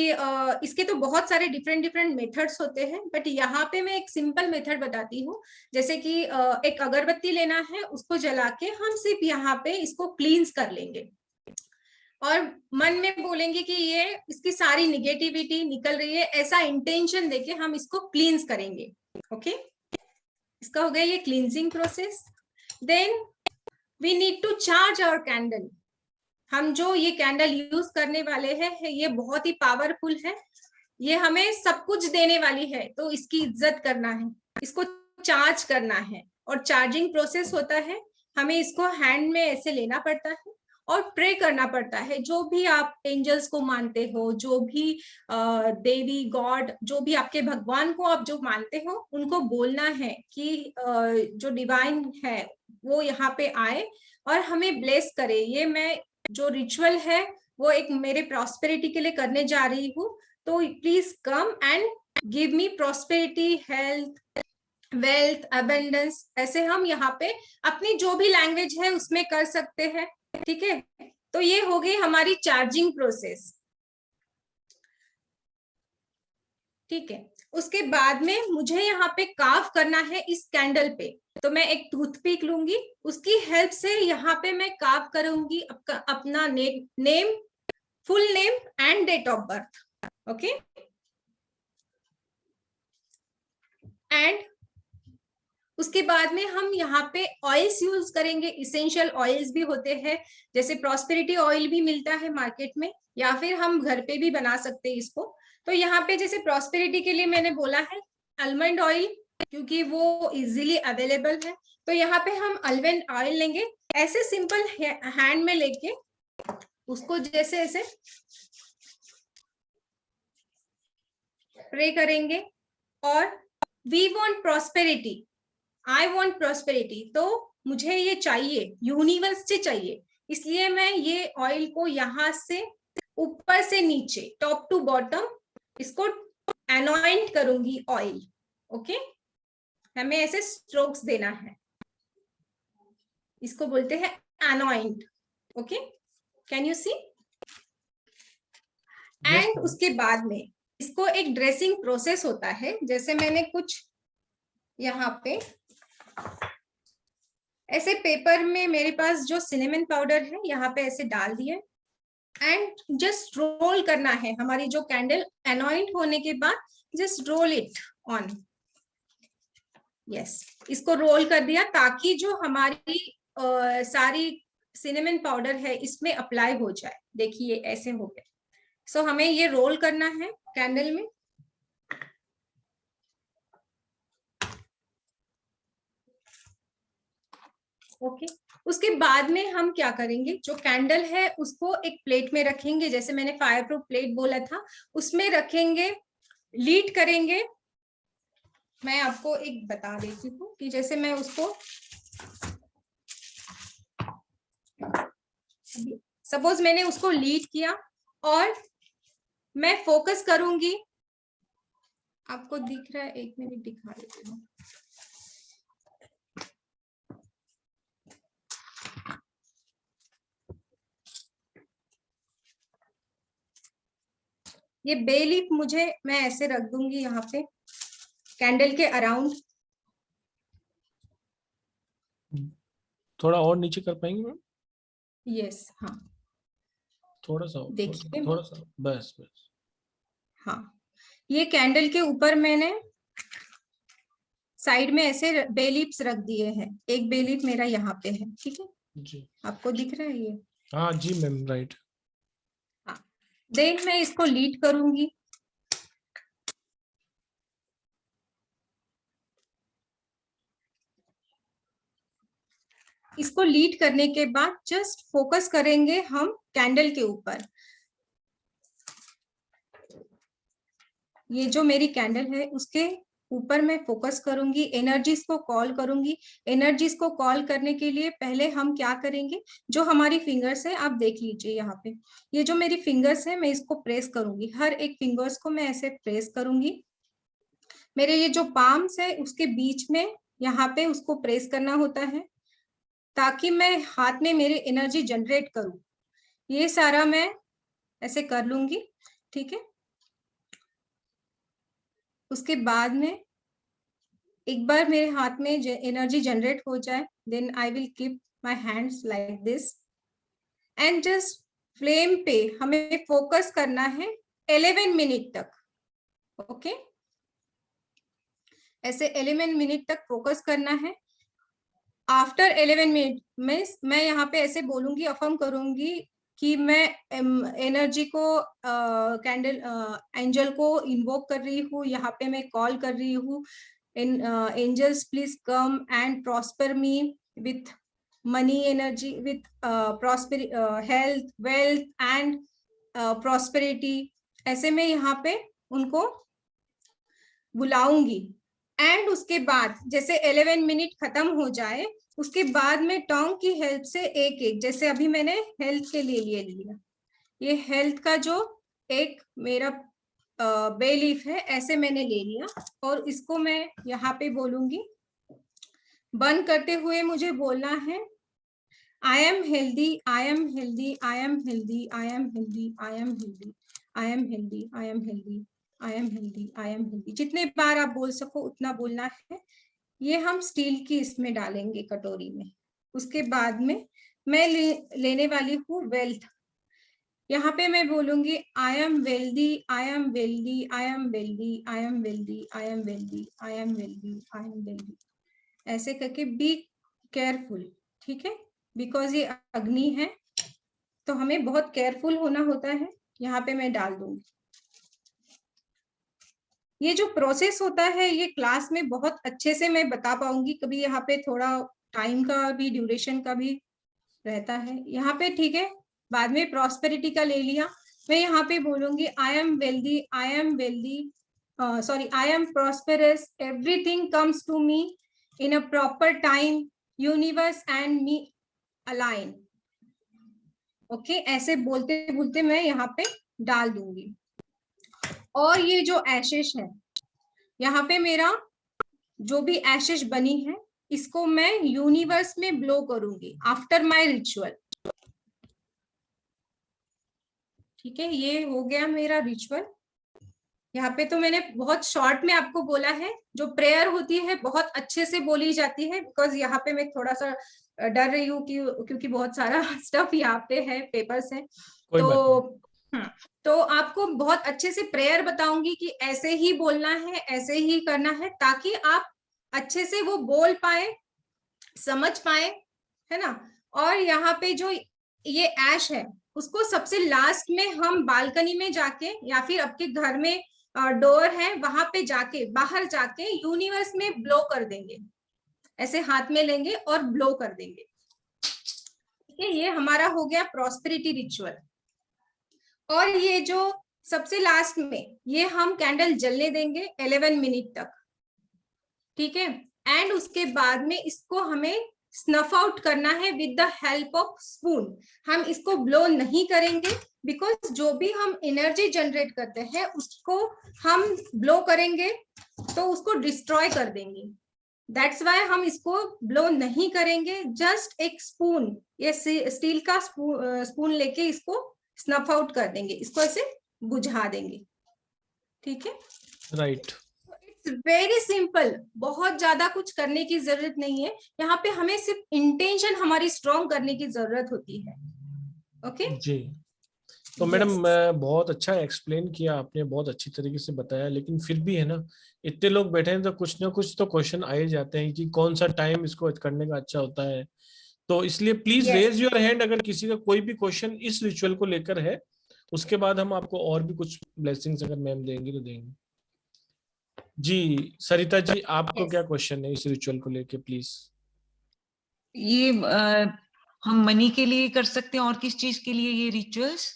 इसके तो बहुत सारे डिफरेंट मेथड्स होते हैं, बट यहाँ पे मैं एक सिंपल मेथड बताती हूँ। जैसे कि एक अगरबत्ती लेना है, उसको जला के हम सिर्फ यहाँ पे इसको क्लींस कर लेंगे और मन में बोलेंगे कि ये इसकी सारी निगेटिविटी निकल रही है, ऐसा इंटेंशन देके हम इसको क्लींस करेंगे। ओके, इसका हो गया ये cleansing process. Then we need to charge our candle. हम जो ये कैंडल यूज करने वाले हैं ये बहुत ही पावरफुल है, ये हमें सब कुछ देने वाली है, तो इसकी इज्जत करना है, इसको चार्ज करना है। और चार्जिंग प्रोसेस होता है, हमें इसको हैंड में ऐसे लेना पड़ता है और प्रे करना पड़ता है। जो भी आप एंजल्स को मानते हो, जो भी देवी गॉड, जो भी आपके भगवान को आप जो मानते हो, उनको बोलना है कि जो डिवाइन है वो यहाँ पे आए और हमें ब्लेस करे। ये मैं जो रिचुअल है वो एक मेरे प्रॉस्पेरिटी के लिए करने जा रही हूँ, तो please come and give me prosperity, health, wealth, abundance. ऐसे हम यहाँ पे अपनी जो भी लैंग्वेज है उसमें कर सकते हैं। ठीक है, तो ये हो गई हमारी चार्जिंग प्रोसेस। ठीक है, उसके बाद में मुझे यहाँ पे कार्व करना है इस कैंडल पे, तो मैं एक टूथपिक लूंगी, उसकी हेल्प से यहाँ पे मैं कार्व करूंगी अपना name, full name and date of birth. Okay, and उसके बाद में हम यहाँ पे ऑयल्स यूज करेंगे। इसेंशियल ऑयल्स भी होते हैं, जैसे प्रॉस्पेरिटी ऑयल भी मिलता है मार्केट में, या फिर हम घर पे भी बना सकते हैं इसको। तो यहाँ पे जैसे प्रॉस्पेरिटी के लिए मैंने बोला है आलमंड ऑयल, क्योंकि वो इजीली अवेलेबल है। तो यहाँ पे हम आलमंड ऑयल लेंगे, ऐसे सिंपल हैंड में लेके उसको जैसे ऐसे प्रे करेंगे। और we want prosperity, I want prosperity, तो मुझे ये चाहिए, यूनिवर्स से चाहिए, इसलिए मैं ये ऑयल को यहाँ से ऊपर से नीचे, टॉप टू बॉटम, इसको एनॉइंट करूंगी ऑयल। ओके, हमें ऐसे स्ट्रोक्स देना है, इसको बोलते हैं anoint. Okay, can you see? And उसके बाद में इसको एक ड्रेसिंग प्रोसेस होता है। जैसे मैंने कुछ यहाँ पे ऐसे पेपर में मेरे पास जो सिनेमन पाउडर है यहाँ पे ऐसे डाल दिए, एंड जस्ट रोल करना है। हमारी जो कैंडल एनॉइंट होने के बाद just roll it on. Yes, इसको रोल कर दिया ताकि जो हमारी सारी सिनेमन पाउडर है इसमें अप्लाई हो जाए। देखिए ऐसे हो गया। सो हमें ये रोल करना है कैंडल में। ओके उसके बाद में हम क्या करेंगे, जो कैंडल है उसको एक प्लेट में रखेंगे, जैसे मैंने फायर प्रूफ प्लेट बोला था, उसमें रखेंगे, लीड करेंगे। मैं आपको एक बता देती हूँ कि जैसे मैं उसको सपोज मैंने उसको लीड किया और मैं फोकस करूंगी, आपको दिख रहा है, एक मिनट दिखा देती हूँ। ये बे लीफ मुझे मैं ऐसे रख दूंगी यहाँ पे कैंडल के अराउंड। थोड़ा और नीचे कर पाएंगे मैम? यस हाँ थोड़ा सा, देखिए, थोड़ा सा, बस बस। हाँ ये कैंडल के ऊपर मैंने साइड में ऐसे बे लीव्स रख दिए हैं, एक बे लीफ मेरा यहाँ पे है, ठीक है जी आपको दिख रहा है ये? हाँ जी मैम, राइट। हाँ देन मैं इसको लीड करूंगी। इसको लीड करने के बाद जस्ट फोकस करेंगे हम कैंडल के ऊपर। ये जो मेरी कैंडल है उसके ऊपर मैं फोकस करूंगी, एनर्जीज को कॉल करूंगी। एनर्जीज को कॉल करने के लिए पहले हम क्या करेंगे, जो हमारी फिंगर्स है आप देख लीजिए यहाँ पे, ये जो मेरी फिंगर्स है मैं इसको प्रेस करूंगी, हर एक फिंगर्स को मैं ऐसे प्रेस करूंगी। मेरे ये जो पाम्स है उसके बीच में यहाँ पे उसको प्रेस करना होता है ताकि मैं हाथ में मेरी एनर्जी जनरेट करूं। ये सारा मैं ऐसे कर लूंगी, ठीक है। उसके बाद में एक बार मेरे हाथ में एनर्जी जनरेट हो जाए, then I will keep my hands like this and just flame पे हमें फोकस करना है 11 मिनट तक। ओके ऐसे 11 मिनट तक फोकस करना है। आफ्टर 11 मिनट में मैं यहाँ पे ऐसे बोलूंगी, अफर्म करूंगी कि मैं एनर्जी को कैंडल एंजल को इन्वोक कर रही हूँ, यहाँ पे मैं कॉल कर रही हूँ, angels please come and prosper me with money energy, with prosperity, health, wealth and prosperity. ऐसे मैं यहाँ पे उनको बुलाऊंगी। एंड उसके बाद जैसे 11 मिनट खत्म हो जाए उसके बाद में टोंग की हेल्प से एक एक, जैसे अभी मैंने हेल्थ के लिए लिया, ये हेल्थ का जो एक मेरा बे लीफ है ऐसे मैंने ले लिया और इसको मैं यहाँ पे बोलूंगी। बंद करते हुए मुझे बोलना है I am healthy, I am healthy, I am healthy, I am healthy, I am healthy, I am healthy, I am healthy, I am healthy, I am healthy. जितने बार आप बोल सको उतना बोलना है। ये हम स्टील की इसमें डालेंगे कटोरी में। उसके बाद में मैं लेने वाली हूँ वेल्थ। यहाँ पे मैं बोलूंगी I am wealthy, I am wealthy, I am wealthy, I am wealthy, I am wealthy, I am wealthy, I am wealthy, ऐसे करके बी केयरफुल, ठीक है, बिकॉज ये अग्नि है तो हमें बहुत केयरफुल होना होता है। यहाँ पे मैं डाल दूंगी। ये जो प्रोसेस होता है ये क्लास में बहुत अच्छे से मैं बता पाऊंगी, कभी यहाँ पे थोड़ा टाइम का भी, ड्यूरेशन का भी रहता है यहाँ पे, ठीक है। बाद में प्रॉस्पेरिटी का ले लिया, मैं यहाँ पे बोलूंगी I am wealthy, I am wealthy, sorry I am prosperous, everything comes to me in a proper time, universe and me align. Okay ऐसे बोलते बोलते मैं यहाँ पे डाल दूंगी। और ये जो एशेस है यहाँ पे मेरा जो भी एशेस बनी है इसको मैं यूनिवर्स में ब्लो करूंगी आफ्टर माय रिचुअल, ठीक है। ये हो गया मेरा रिचुअल। यहाँ पे तो मैंने बहुत शॉर्ट में आपको बोला है, जो प्रेयर होती है बहुत अच्छे से बोली जाती है, बिकॉज यहाँ पे मैं थोड़ा सा डर रही हूँ कि क्योंकि बहुत सारा स्टफ यहाँ पे है, पेपर्स है, तो आपको बहुत अच्छे से प्रेयर बताऊंगी कि ऐसे ही बोलना है, ऐसे ही करना है, ताकि आप अच्छे से वो बोल पाए, समझ पाए, है ना। और यहाँ पे जो ये ऐश है उसको सबसे लास्ट में हम बालकनी में जाके या फिर आपके घर में डोर है वहां पे जाके, बाहर जाके यूनिवर्स में ब्लो कर देंगे, ऐसे हाथ में लेंगे और ब्लो कर देंगे। ठीक है, ये हमारा हो गया प्रॉस्पेरिटी रिचुअल। और ये जो सबसे लास्ट में ये हम कैंडल जलने देंगे 11 मिनट तक। ठीक है, एंड उसके बाद में इसको हमें स्नफ आउट करना है with the help of spoon. हम इसको ब्लो नहीं करेंगे बिकॉज जो भी हम एनर्जी जनरेट करते हैं उसको हम ब्लो करेंगे तो उसको डिस्ट्रॉय कर देंगे। दैट्स वाई हम इसको ब्लो नहीं करेंगे। जस्ट एक स्पून, ये स्टील का स्पून लेके इसको स्नफ आउट कर देंगे, इसको ऐसे बुझा देंगे। ठीक है, राइट। इट्स वेरी सिंपल, बहुत ज्यादा कुछ करने की जरूरत नहीं है। यहाँ पे हमें सिर्फ इंटेंशन हमारी स्ट्रॉन्ग करने की जरूरत होती है। ओके जी, तो मैडम बहुत अच्छा एक्सप्लेन किया आपने, बहुत अच्छी तरीके से बताया, लेकिन फिर भी है ना, इतने लोग बैठे हैं तो कुछ ना कुछ तो क्वेश्चन आ ही जाते हैं कि कौन सा टाइम इसको करने का अच्छा होता है। तो इसलिए प्लीज रेज योर हैंड अगर किसी का कोई भी क्वेश्चन इस रिचुअल को लेकर है। उसके बाद हम आपको और भी कुछ ब्लेसिंग्स अगर मैम देंगी तो देंगे। जी सरिता जी, आपको क्या क्वेश्चन है इस रिचुअल को लेके प्लीज? ये हम मनी के लिए कर सकते हैं और किस चीज के लिए ये रिचुअल्स?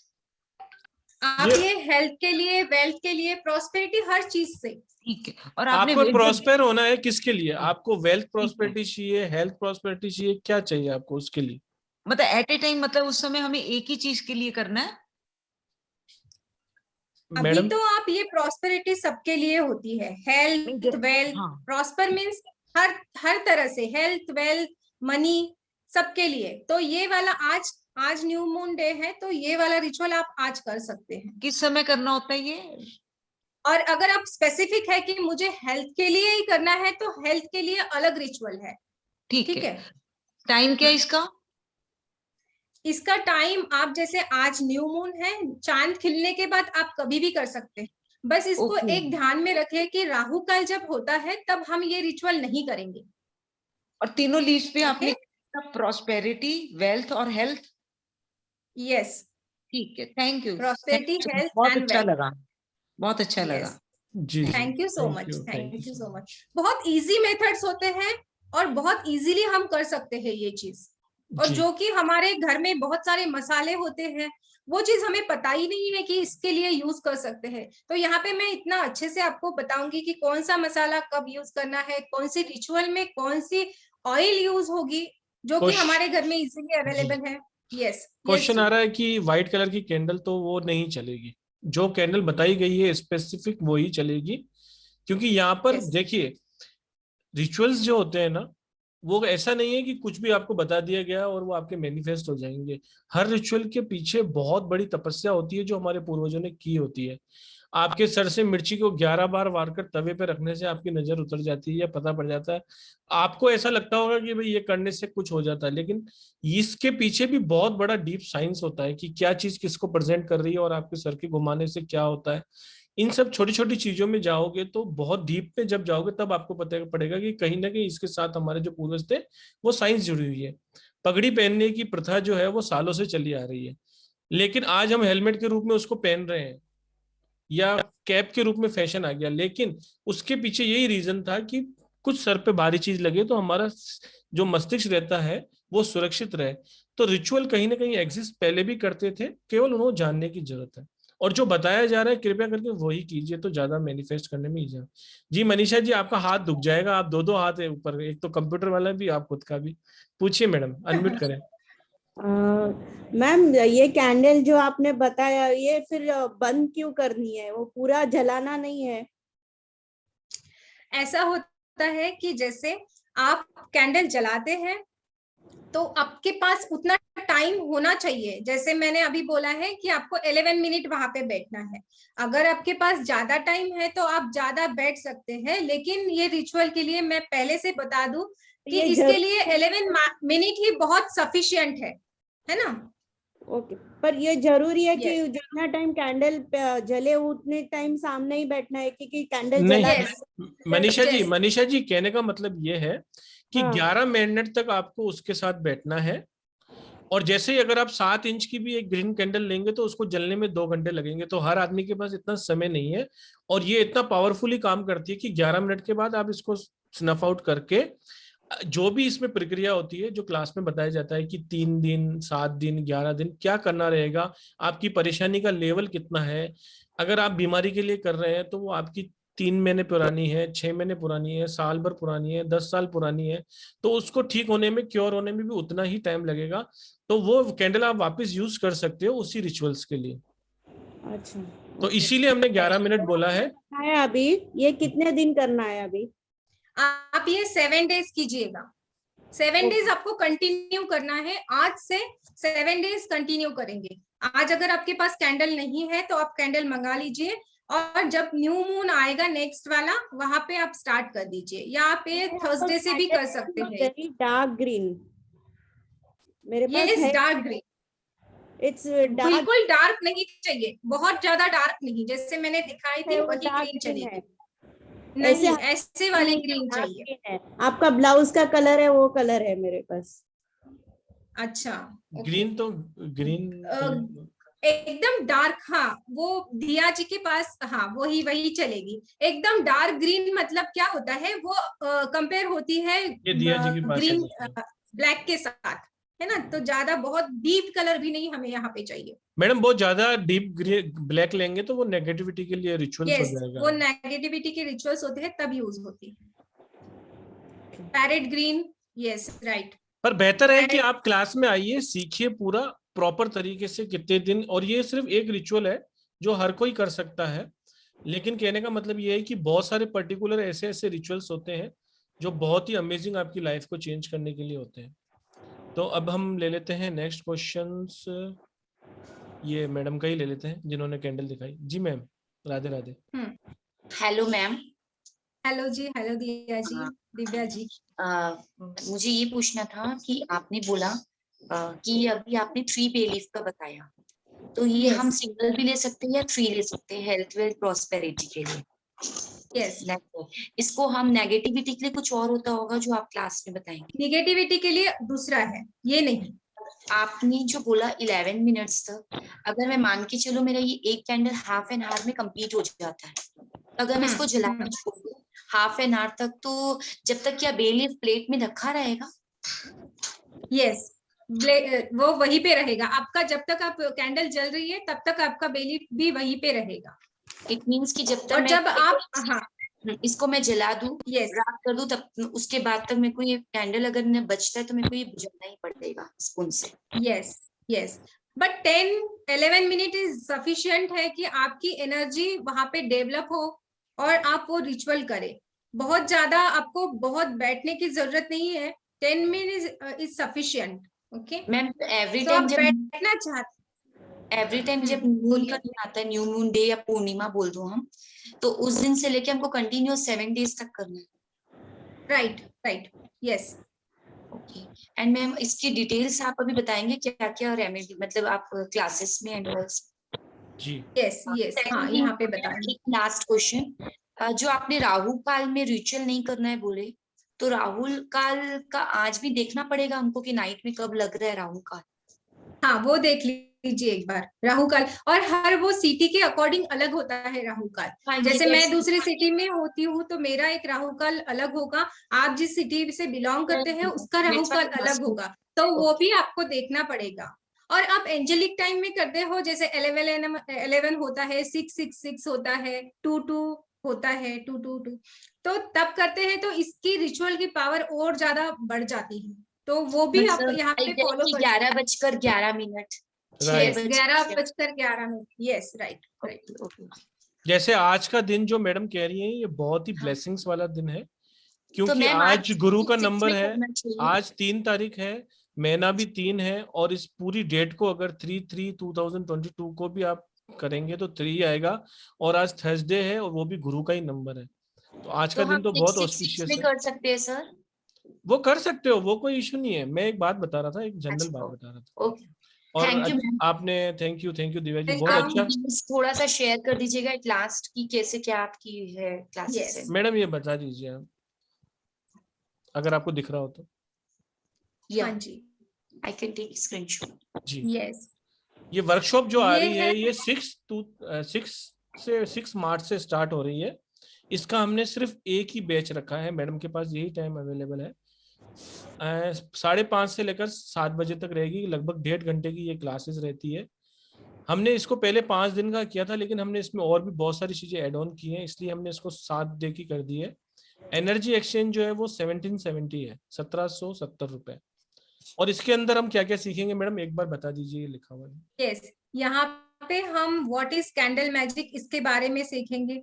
आप ये हेल्थ के लिए, वेल्थ के लिए, प्रॉस्पेरिटी, हर चीज से। ठीक है, और आपको प्रॉस्पर होना है किसके लिए? आपको वेल्थ प्रॉस्पेरिटी चाहिए, हेल्थ प्रॉस्पेरिटी चाहिए, क्या चाहिए आपको उसके लिए? मतलब एट ए टाइम, मतलब उस समय हमें एक ही चीज के लिए करना है? अभी तो आप ये प्रॉस्पेरिटी सबके लिए होती है, हेल्थ वेल्थ। प्रॉस्पर मीन्स हर तरह से, हेल्थ वेल्थ मनी सबके लिए। तो ये वाला आज न्यू मून डे है तो ये वाला रिचुअल आप आज कर सकते हैं। किस समय करना होता है ये? और अगर आप स्पेसिफिक है कि मुझे हेल्थ के लिए ही करना है तो हेल्थ के लिए अलग रिचुअल है। ठीक है। टाइम क्या इसका? इसका टाइम आप जैसे आज न्यू मून है, चांद खिलने के बाद आप कभी भी कर सकते हैं। बस इसको एक ध्यान में रखें कि राहु काल जब होता है तब हम ये रिचुअल नहीं करेंगे। और तीनों लीव्स पे आपने प्रॉस्पेरिटी, वेल्थ और हेल्थ? यस, ठीक है, थैंक यू। प्रॉस्पेरिटी, हेल्थ, बहुत अच्छा लगा, बहुत अच्छा लगा जी। Thank you so much, thank you so much. बहुत इजी मेथड्स होते हैं और बहुत इजीली हम कर सकते हैं ये चीज। और जो कि हमारे घर में बहुत सारे मसाले होते हैं वो चीज हमें पता ही नहीं है कि इसके लिए यूज कर सकते हैं। तो यहाँ पे मैं इतना अच्छे से आपको बताऊंगी कि कौन सा मसाला कब यूज करना है, कौन सी रिचुअल में कौन सी ऑयल यूज होगी, जो कि हमारे घर में इजीली अवेलेबल है। यस, क्वेश्चन आ रहा है कि व्हाइट कलर की कैंडल तो वो नहीं चलेगी, जो कैंडल बताई गई है स्पेसिफिक वो ही चलेगी। क्योंकि यहाँ पर देखिए रिचुअल्स जो होते हैं ना, वो ऐसा नहीं है कि कुछ भी आपको बता दिया गया और वो आपके मैनिफेस्ट हो जाएंगे। हर रिचुअल के पीछे बहुत बड़ी तपस्या होती है जो हमारे पूर्वजों ने की होती है। आपके सर से मिर्ची को 11 बार वार कर तवे पे रखने से आपकी नजर उतर जाती है या पता पड़ जाता है। आपको ऐसा लगता होगा कि भाई ये करने से कुछ हो जाता है, लेकिन इसके पीछे भी बहुत बड़ा डीप साइंस होता है कि क्या चीज किसको प्रेजेंट कर रही है और आपके सर के घुमाने से क्या होता है। इन सब छोटी छोटी चीजों में जाओगे तो बहुत डीप में जब जाओगे तब आपको पता पड़ेगा कि कहीं ना कहीं इसके साथ हमारे जो पूर्वज थे वो साइंस जुड़ी हुई है। पगड़ी पहनने की प्रथा जो है वो सालों से चली आ रही है, लेकिन आज हम हेलमेट के रूप में उसको पहन रहे हैं या कैप के रूप में फैशन आ गया। लेकिन उसके पीछे यही रीजन था कि कुछ सर पे भारी चीज लगे तो हमारा जो मस्तिष्क रहता है वो सुरक्षित रहे। तो रिचुअल कहीं ना कहीं एग्जिस्ट पहले भी करते थे, केवल उन्हें जानने की जरूरत है। और जो बताया जा रहा है कृपया करके वही कीजिए तो ज्यादा मैनिफेस्ट करने में इजी। जी मनीषा जी, आपका हाथ दुख जाएगा, आप दो हाथ है ऊपर, एक तो कंप्यूटर वाला भी आप खुद का भी। पूछिए मैडम, अनम्यूट करें। मैम ये कैंडल जो आपने बताया ये फिर बंद क्यों करनी है? वो पूरा जलाना नहीं है? ऐसा होता है कि जैसे आप कैंडल जलाते हैं तो आपके पास उतना टाइम होना चाहिए। जैसे मैंने अभी बोला है कि आपको 11 मिनट वहां पे बैठना है। अगर आपके पास ज्यादा टाइम है तो आप ज्यादा बैठ सकते हैं, लेकिन ये रिचुअल के लिए मैं पहले से बता दूं कि इसके लिए 11 मिनट ही बहुत सफिशिएंट है ना? ओके, पर ये जरूरी है कि जितना टाइम कैंडल जले उतने टाइम सामने ही बैठना है क्योंकि कैंडल जला। मनीषा जी कहने का मतलब ये है कि 11 मिनट तक आपको उसके साथ बैठना है। और जैसे ही अगर आप 7 इंच की भी एक ग्रीन कैंडल लेंगे तो उसको जलने में 2 घंटे लगेंगे, तो हर आदमी के पास इतना समय नहीं है। और ये इतना पावरफुली काम करती है कि 11 मिनट के बाद आप इसको स्नफ आउट करके, जो भी इसमें प्रक्रिया होती है जो क्लास में बताया जाता है कि 3 दिन, 7 दिन, 11 दिन क्या करना रहेगा, आपकी परेशानी का लेवल कितना है, अगर आप बीमारी के लिए कर रहे हैं तो वो आपकी 3 महीने पुरानी है, 6 महीने पुरानी है, साल भर पुरानी है, 10 साल पुरानी है, तो उसको ठीक होने में, क्योर होने में भी उतना ही टाइम लगेगा। तो वो कैंडल आप वापस यूज कर सकते हो उसी रिचुअल्स के लिए। अच्छा, तो इसीलिए हमने 11 मिनट बोला है। अभी ये कितने दिन करना है अभी? आप ये 7 डेज कीजिएगा। 7 डेज आपको कंटिन्यू करना है। आज से 7 डेज कंटिन्यू करेंगे। आज अगर आपके पास कैंडल नहीं है तो आप कैंडल मंगा लीजिए, और जब न्यू मून आएगा नेक्स्ट वाला, वहां पे आप स्टार्ट कर दीजिए, या आप ये थर्सडे से भी कर सकते हैं। डार्क ग्रीन मेरे पास ये है। डार्क ग्रीन, इट्स डार्क, बिल्कुल डार्क नहीं चाहिए, बहुत ज्यादा डार्क नहीं, जैसे मैंने दिखाई थी वही ग्रीन चलेगी। नहीं, ऐसे वाली ग्रीन चाहिए। है। आपका ब्लाउज का कलर है वो कलर है मेरे पास। अच्छा, ग्रीन तो ग्रीन एकदम डार्क, हाँ वो दिया जी के पास, हाँ वही चलेगी। एकदम डार्क ग्रीन मतलब क्या होता है, वो कंपेयर होती है ये दिया जी के पास ग्रीन है। ब्लैक के साथ, है ना। तो ज्यादा बहुत डीप कलर भी नहीं हमें यहाँ पे चाहिए। मैडम बहुत ज्यादा डीप ब्लैक लेंगे तो वो नेगेटिविटी के लिए रिचुअल्स हो जाएगा। वो नेगेटिविटी के रिचुअल्स होते हैं तब यूज होती है। Parrot green, yes right. पर बेहतर है कि आप क्लास में आइए, सीखिए पूरा प्रॉपर तरीके से कितने दिन। और ये सिर्फ एक रिचुअल है जो हर कोई कर सकता है, लेकिन कहने का मतलब ये है कि बहुत सारे पर्टिकुलर ऐसे ऐसे रिचुअल्स होते हैं जो बहुत ही अमेजिंग आपकी लाइफ को चेंज करने के लिए होते हैं। तो अब हम ले लेते हैं नेक्स्ट क्वेश्चंस। ये मैडम का ही ले लेते हैं जिन्होंने कैंडल दिखाई। जी ma'am, Radhe Radhe. Hello ma'am. Hello जी, हेलो दिव्या जी, दिव्या जी। मुझे ये पूछना था कि आपने बोला कि अभी आपने 3 bay leaf का बताया, तो ये हम सिंगल भी ले सकते हैं या 3 ले सकते हैं हेल्थ वेल्थ प्रॉस्पेरिटी के लिए? यस। इसको हम नेगेटिविटी के लिए कुछ और होता होगा जो आप क्लास में बताएंगे? नेगेटिविटी के लिए दूसरा है, ये नहीं। आपने जो बोला 11 मिनट्स तक, अगर मैं मान के चलो मेरा ये एक कैंडल हाफ एन आवर में कंप्लीट हो जाता है, अगर मैं इसको जला के छोड़ दूं हाफ एन आवर तक, तो जब तक क्या बे लीफ प्लेट में रखा रहेगा? यस, वो वहीं पे रहेगा आपका। जब तक आप कैंडल जल रही है तब तक आपका बे लीफ भी वहीं पे रहेगा। इट मीन्स कि जब तक और जब आप इसको मैं जला दूं, राख कर दूं, तब उसके बाद तक मेरे को ये कैंडल अगर न बचता है तो मेरे को ये बुझाना ही पड़ेगा स्पून से। Yes but 10-11 minute is sufficient है कि आपकी एनर्जी वहां पे डेवलप हो और आप वो रिचुअल करें। बहुत ज्यादा आपको बहुत बैठने की जरूरत नहीं है। 10 minute is sufficient. Okay ma'am, every time जब बैठना चाहते, एवरी टाइम जब मून का दिन आता है, न्यू मून डे या पूर्णिमा बोल दो हम, तो उस दिन से लेके हमको कंटिन्यू 7 डेज तक करना है? Right yes. Okay. And ma'am इसकी डिटेल्स आप अभी बताएंगे क्या क्या रेमेडी, मतलब आप क्लासेस में एंड जी यस हाँ यहाँ पे बताएंगे। लास्ट क्वेश्चन, जो आपने राहु काल में रिचुअल नहीं करना है बोले, तो राहुल काल का आज भी देखना पड़ेगा हमको कि नाइट में कब लग रहा है राहु काल? हाँ वो देख लीजिए एक बार राहु काल, और हर वो सिटी के अकॉर्डिंग अलग होता है राहु काल। जैसे मैं दूसरी सिटी में होती हूँ तो मेरा एक राहु काल अलग होगा, आप जिस सिटी से बिलोंग करते हैं उसका राहु काल अलग होगा, तो वो भी आपको देखना पड़ेगा। और आप एंजेलिक टाइम में करते हो, जैसे 11 होता है, 666 होता है, 22 होता है, 222, तो तब करते हैं तो इसकी रिचुअल की पावर और ज्यादा बढ़ जाती है। तो वो भी आप यहाँ पे फॉलो कर 11:11 11:11 यस राइट। जैसे आज का दिन जो मैडम कह रही हैं ये बहुत ही ब्लेसिंग्स वाला दिन है, क्योंकि तो आज गुरु का नंबर है, आज 3 तारीख है, महीना भी 3 है, और इस पूरी डेट को अगर 3/3/2022 को भी आप करेंगे तो 3 आएगा, और आज थर्सडे है और वो भी गुरु का ही नंबर है, तो आज का दिन तो बहुत ऑस्पिशियस है। कर सकते हैं सर? वो कर सकते हो, वो कोई इशू नहीं है। मैं एक बात बता रहा था, एक जनरल बात बता रहा था। और थैंक यू आपने थैंक यू दिव्या जी, बहुत अच्छा। थोड़ा सा शेयर कर दीजिएगा लास्ट की कैसे क्या आपकी है क्लासेस है? मैडम ये बता दीजिए आप, अगर आपको दिख रहा हो तो। हाँ जी, I can take screenshot. जी। यस, ये वर्कशॉप जो आ ये रही है है। ये 6 मार्च से स्टार्ट हो रही है। इसका हमने सिर्फ एक ही बैच रखा है, मैडम के पास यही टाइम अवेलेबल है। 5:30 से लेकर 7 बजे तक रहेगी, लगभग 1.5 घंटे की ये क्लासेस रहती है। हमने इसको पहले 5 दिन का किया था, लेकिन हमने इसमें और भी बहुत सारी चीजें ऐड ऑन की हैं, इसलिए हमने इसको 7 डे की कर दी है। एनर्जी एक्सचेंज जो है वो 1770 है, 1770 रुपए। और इसके अंदर हम क्या क्या सीखेंगे मैडम, एक बार बता दीजिए, लिखा हुआ है। यस, यहाँ पे हम व्हाट इज कैंडल मैजिक इसके बारे में सीखेंगे।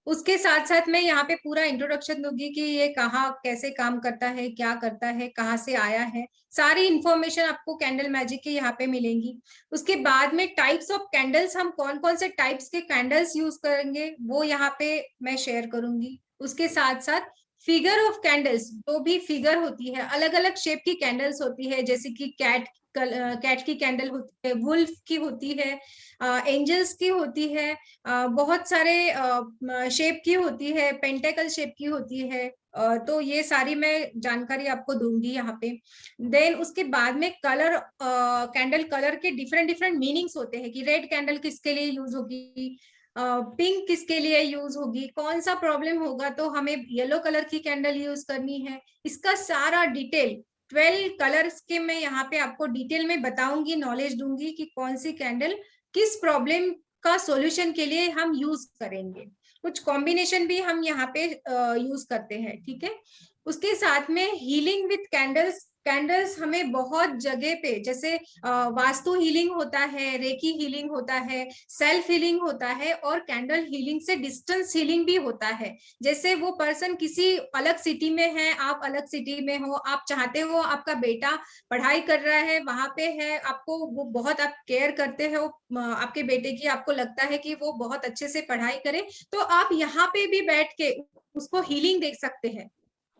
उसके साथ साथ मैं यहाँ पे पूरा इंट्रोडक्शन दूंगी कि ये कहाँ कैसे काम करता है, क्या करता है, कहाँ से आया है, सारी इंफॉर्मेशन आपको कैंडल मैजिक के यहाँ पे मिलेंगी। उसके बाद में टाइप्स ऑफ कैंडल्स, हम कौन कौन से टाइप्स के कैंडल्स यूज करेंगे वो यहाँ पे मैं शेयर करूंगी। उसके साथ साथ फिगर ऑफ कैंडल्स, जो भी फिगर होती है, अलग अलग शेप की कैंडल्स होती है, जैसे कि कैट की कैंडल होती है, वुल्फ की होती है, एंजल्स की होती है, बहुत सारे शेप की होती है, पेंटेकल शेप की होती है। तो ये सारी मैं जानकारी आपको दूंगी यहाँ पे। देन उसके बाद में कलर, कैंडल कलर के डिफरेंट डिफरेंट मीनिंग्स होते हैं कि रेड कैंडल किसके लिए यूज होगी, पिंक किसके लिए यूज होगी, कौन सा प्रॉब्लम होगा तो हमें येलो कलर की कैंडल यूज करनी है। इसका सारा डिटेल 12 कलर्स के मैं यहाँ पे आपको डिटेल में बताऊंगी, नॉलेज दूंगी कि कौन सी कैंडल किस प्रॉब्लम का सॉल्यूशन के लिए हम यूज करेंगे। कुछ कॉम्बिनेशन भी हम यहाँ पे यूज करते हैं, ठीक है। उसके साथ में हीलिंग विथ कैंडल्स, कैंडल्स हमें बहुत जगह पे, जैसे वास्तु हीलिंग होता है, रेकी हीलिंग होता है, सेल्फ हीलिंग होता है, और कैंडल हीलिंग से डिस्टेंस हीलिंग भी होता है। जैसे वो पर्सन किसी अलग सिटी में है, आप अलग सिटी में हो, आप चाहते हो आपका बेटा पढ़ाई कर रहा है, वहां पे है, आपको वो बहुत आप केयर करते हो आपके बेटे की, आपको लगता है कि वो बहुत अच्छे से पढ़ाई करे, तो आप यहाँ पे भी बैठ के उसको हीलिंग देख सकते हैं,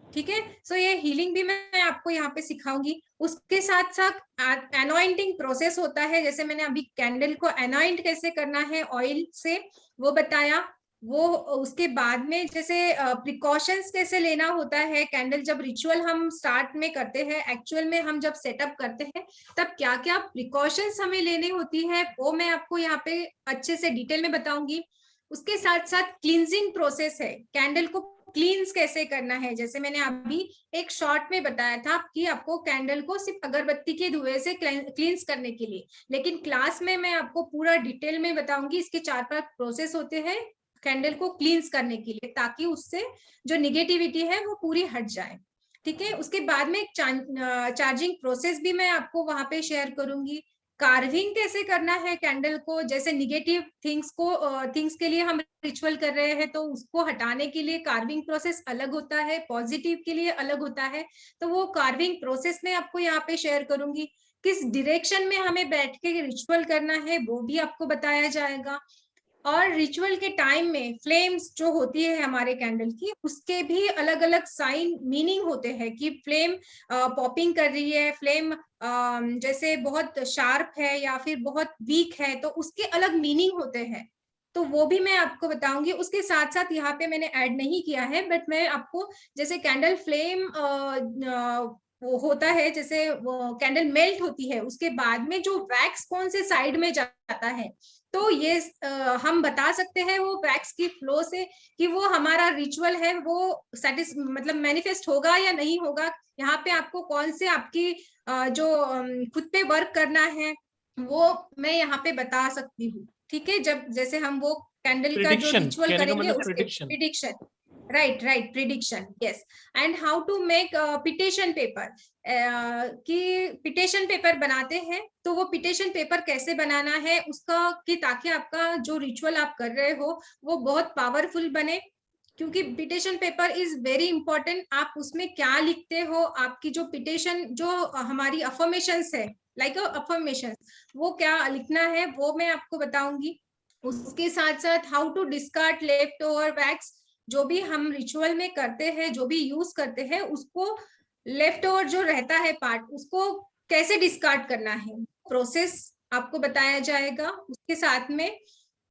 ठीक है। सो ये हीलिंग भी मैं आपको यहाँ पे सिखाऊंगी। उसके साथ साथ एनॉइंटिंग प्रोसेस होता है, जैसे मैंने अभी कैंडल को एनॉइंट कैसे करना है ऑयल से वो बताया। वो उसके बाद में जैसे प्रिकॉशंस कैसे लेना होता है, कैंडल जब रिचुअल हम स्टार्ट में करते हैं, एक्चुअल में हम जब सेटअप करते हैं तब क्या क्या प्रिकॉशंस हमें लेनी होती है, वो मैं आपको यहाँ पे अच्छे से डिटेल में बताऊंगी। उसके साथ साथ क्लींजिंग प्रोसेस है, कैंडल को क्लींस कैसे करना है, जैसे मैंने अभी एक शॉर्ट में बताया था कि आपको कैंडल को सिर्फ अगरबत्ती के धुएं से क्लींस करने के लिए, लेकिन क्लास में मैं आपको पूरा डिटेल में बताऊंगी। इसके 4-5 प्रोसेस होते हैं कैंडल को क्लींस करने के लिए, ताकि उससे जो निगेटिविटी है वो पूरी हट जाए, ठीक है। उसके बाद में चार्जिंग प्रोसेस भी मैं आपको वहां पे शेयर करूंगी। कार्विंग कैसे करना है कैंडल को, जैसे निगेटिव थिंग्स के लिए हम रिचुअल कर रहे हैं तो उसको हटाने के लिए कार्विंग प्रोसेस अलग होता है, पॉजिटिव के लिए अलग होता है, तो वो कार्विंग प्रोसेस में आपको यहाँ पे शेयर करूंगी। किस डायरेक्शन में हमें बैठ के रिचुअल करना है वो भी आपको बताया जाएगा। और रिचुअल के टाइम में फ्लेम्स जो होती है हमारे कैंडल की, उसके भी अलग अलग साइन मीनिंग होते हैं कि फ्लेम पॉपिंग कर रही है, फ्लेम जैसे बहुत शार्प है या फिर बहुत वीक है, तो उसके अलग मीनिंग होते हैं, तो वो भी मैं आपको बताऊंगी। उसके साथ साथ यहाँ पे मैंने ऐड नहीं किया है, बट मैं आपको जैसे कैंडल फ्लेम वो होता है, जैसे कैंडल मेल्ट होती है उसके बाद में जो वैक्स कौन से साइड में जाता है, तो ये हम बता सकते हैं वो वैक्स की फ्लो से कि वो हमारा रिचुअल है वो मतलब मैनिफेस्ट होगा या नहीं होगा। यहाँ पे आपको कौन से आपकी जो खुद पे वर्क करना है वो मैं यहाँ पे बता सकती हूँ, ठीक है। जब जैसे हम वो कैंडल का जो रिचुअल करेंगे उसके prediction, right, prediction, yes. And how to make petition paper, कि पिटिशन पेपर बनाते हैं तो वो पिटिशन पेपर कैसे बनाना है उसका, कि ताकि आपका जो रिचुअल आप कर रहे हो वो बहुत पावरफुल बने, क्योंकि petition paper is very important. आप उसमें क्या लिखते हो, आपकी जो पिटिशन जो हमारी अफर्मेशंस है, लाइक अफर्मेशन, वो क्या लिखना है वो मैं आपको बताऊंगी। उसके साथ साथ how to discard left over wax, जो भी हम रिचुअल में करते हैं, जो भी यूज करते हैं, उसको लेफ्ट ओवर जो रहता है पार्ट, उसको कैसे डिस्कार्ड करना है, प्रोसेस आपको बताया जाएगा। उसके साथ में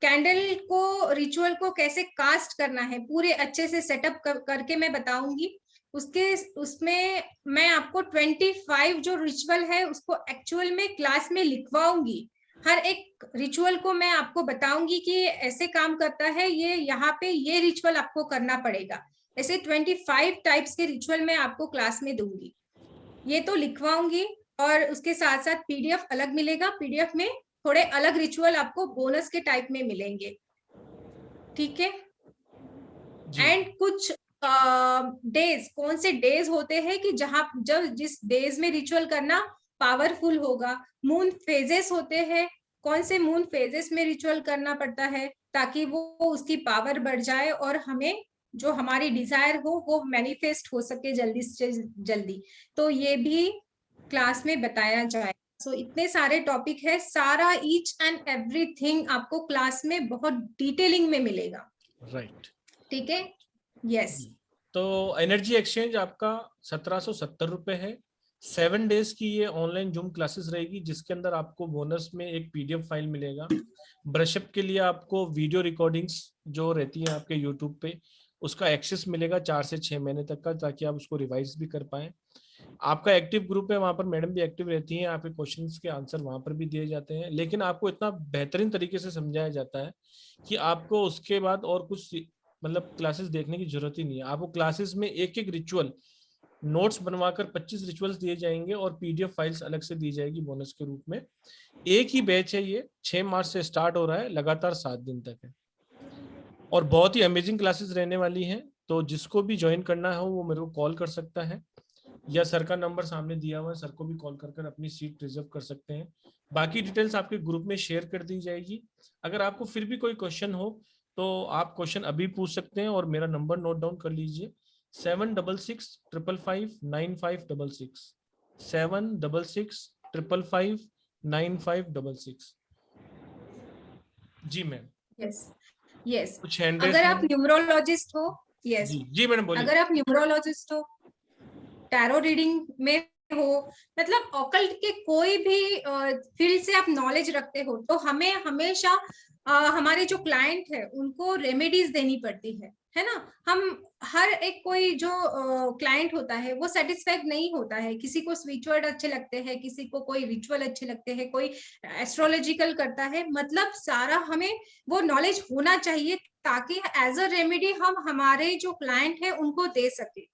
कैंडल को रिचुअल को कैसे कास्ट करना है पूरे अच्छे से सेटअप करके मैं बताऊंगी। उसमें मैं आपको 25 जो रिचुअल है उसको एक्चुअल में क्लास में लिखवाऊंगी। हर एक रिचुअल को मैं आपको बताऊंगी कि ऐसे काम करता है, ये यहाँ पे ये रिचुअल आपको करना पड़ेगा। ऐसे 25 टाइप्स के रिचुअल मैं आपको क्लास में दूंगी, ये तो लिखवाऊंगी। और उसके साथ साथ पीडीएफ अलग मिलेगा, पीडीएफ में थोड़े अलग रिचुअल आपको बोनस के टाइप में मिलेंगे, ठीक है। एंड कुछ डेज, कौन से डेज होते हैं कि जब जिस डेज में रिचुअल करना पावरफुल होगा। मून फेजेस होते हैं, कौन से मून फेजेस में रिचुअल करना पड़ता है ताकि वो उसकी पावर बढ़ जाए और हमें जो हमारी डिजायर हो वो मैनिफेस्ट हो सके जल्दी से जल्दी। तो ये भी क्लास में बताया जाए। सो इतने सारे टॉपिक है, सारा ईच एंड एवरीथिंग आपको क्लास में बहुत डिटेलिंग में मिलेगा। राइट, ठीक है, यस। तो एनर्जी एक्सचेंज आपका 1770 रुपए है। 7 डेज की ये ऑनलाइन जूम क्लासेस रहेगी, जिसके अंदर आपको बोनस में एक पीडीएफ फाइल मिलेगा। ब्रशअप के लिए आपको वीडियो रिकॉर्डिंग्स जो रहती है आपके यूट्यूब पे, उसका एक्सेस मिलेगा 4 से 6 महीने तक का, ताकि आप उसको रिवाइज भी कर पाएं। आपका एक्टिव ग्रुप है, वहां पर मैडम भी एक्टिव रहती हैं, आपके क्वेश्चंस के आंसर वहां पर भी दिए जाते हैं। लेकिन आपको इतना बेहतरीन तरीके से समझाया जाता है कि आपको उसके बाद और कुछ मतलब क्लासेस देखने की जरूरत ही नहीं है। आपको क्लासेस में एक एक रिचुअल नोट्स बनवाकर 25 रिचुअल्स दिए जाएंगे और पीडीएफ फाइल्स अलग से दी जाएगी बोनस के रूप में। एक ही बैच है, ये 6 मार्च से स्टार्ट हो रहा है, लगातार 7 दिन तक है और बहुत ही अमेजिंग क्लासेस रहने वाली हैं। तो जिसको भी ज्वाइन करना हो वो मेरे को कॉल कर सकता है, या सर का नंबर सामने दिया हुआ है, सर को भी कॉल कर अपनी सीट रिजर्व कर सकते हैं। बाकी डिटेल्स आपके ग्रुप में शेयर कर दी जाएगी। अगर आपको फिर भी कोई क्वेश्चन हो तो आप क्वेश्चन अभी पूछ सकते हैं और मेरा नंबर नोट डाउन कर लीजिए, 7665559566 7665559566। जी मैम। Yes yes. कुछ हैंड अगर आप न्यूमरोलॉजिस्ट हो, यस जी मैडम बोलिए। अगर आप न्यूमरोलॉजिस्ट हो, टैरो रीडिंग में हो, मतलब ऑकल्ट के कोई भी फील्ड से आप नॉलेज रखते हो, तो हमें हमेशा हमारे जो क्लाइंट है उनको रेमेडीज देनी पड़ती है ना। हम हर एक कोई जो क्लाइंट होता है वो सेटिस्फाइड नहीं होता है, किसी को स्विच वर्ड अच्छे लगते हैं, किसी को कोई रिचुअल अच्छे लगते हैं, कोई एस्ट्रोलॉजिकल करता है। मतलब सारा हमें वो नॉलेज होना चाहिए ताकि एज अ रेमेडी हम हमारे जो क्लाइंट है उनको दे सके।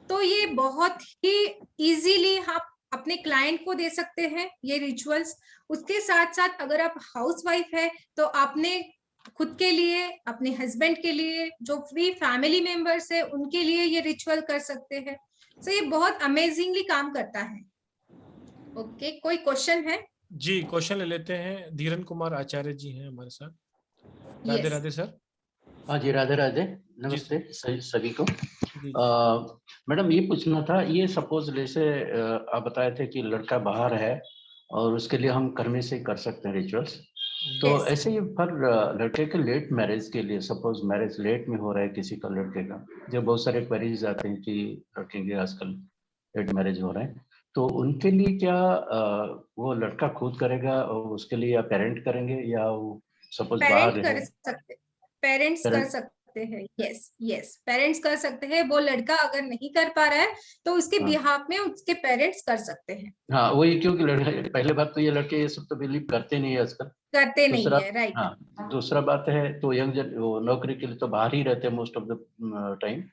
तो ये बहुत ही इजीली आप अपने क्लाइंट को दे सकते हैं ये रिचुअल्स। उसके साथ साथ अगर आप हाउसवाइफ है तो आपने खुद के लिए, अपने हस्बैंड के लिए, जो फ्री फैमिली मेंबर्स है उनके लिए ये रिचुअल कर सकते हैं। तो ये बहुत अमेजिंगली काम करता है। ओके, कोई क्वेश्चन है? जी, क्वेश्चन ले लेते हैं। धीरन कुमार आचार्य जी हैं हमारे साथ। राधे राधे सर। हाँ जी, राधे राधे, नमस्ते सभी को। मैडम ये पूछना था, ये सपोज जैसे आप बताए थे कि लड़का बाहर है और उसके लिए हम घर में से कर सकते हैं रिचुअल्स, तो ऐसे ही पर लड़के के लेट मैरिज के लिए, सपोज मैरिज लेट में हो रहा है किसी का लड़के का, जो बहुत सारे क्वेरीज आते हैं कि लड़के के आजकल लेट मैरिज हो रहे हैं, तो उनके लिए क्या वो लड़का खुद करेगा और उसके लिए या पेरेंट करेंगे, या वो सपोज बाहर कर सकते, पेरेंट्स कर सकते हैं। यस यस, पेरेंट्स कर सकते हैं। वो लड़का अगर नहीं कर पा रहा है तो उसके बिहाफ में उसके पेरेंट्स कर सकते हैं। हाँ वही, क्योंकि पहले बात तो ये लड़के ये सब तो बिलीव करते नहीं है आजकल, करते नहीं है, राइट। हाँ, दूसरा बात है तो यंग वो नौकरी के लिए तो बाहर ही रहते हैं मोस्ट ऑफ द टाइम।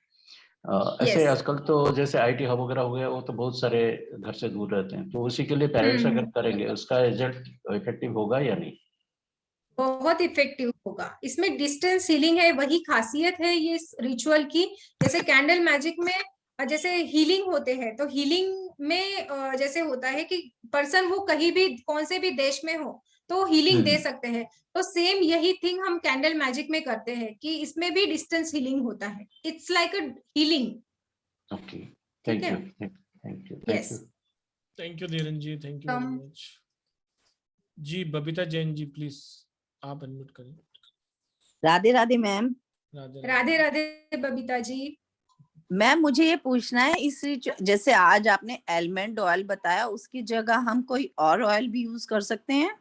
ऐसे आजकल तो जैसे आईटी हब वगैरह हो गया, वो तो बहुत सारे घर से दूर रहते हैं, तो उसी के लिए पेरेंट्स अगर करेंगे उसका रिजल्ट इफेक्टिव होगा या नहीं? बहुत इफेक्टिव होगा। इसमें डिस्टेंस हीलिंग है, वही खासियत है ये रिचुअल की। जैसे कैंडल मैजिक में जैसे हीलिंग होते हैं, तो हीलिंग में जैसे होता है कि पर्सन वो कहीं भी कौन से भी देश में हो तो हीलिंग दे सकते हैं, तो सेम यही थिंग हम कैंडल मैजिक में करते हैं कि इसमें भी डिस्टेंस हीलिंग होता है। It's like a healing. Okay, thank you, thank you, yes, thank you Dheeran ji, thank you very much. जी बबीता जैन जी प्लीज आप अनम्यूट करें। राधे राधे मैम। राधे राधे बबीता जी। मैम मुझे ये पूछना है, इस जैसे आज आपने एलमंड ऑयल बताया, उसकी जगह हम कोई और ऑयल भी यूज कर सकते हैं?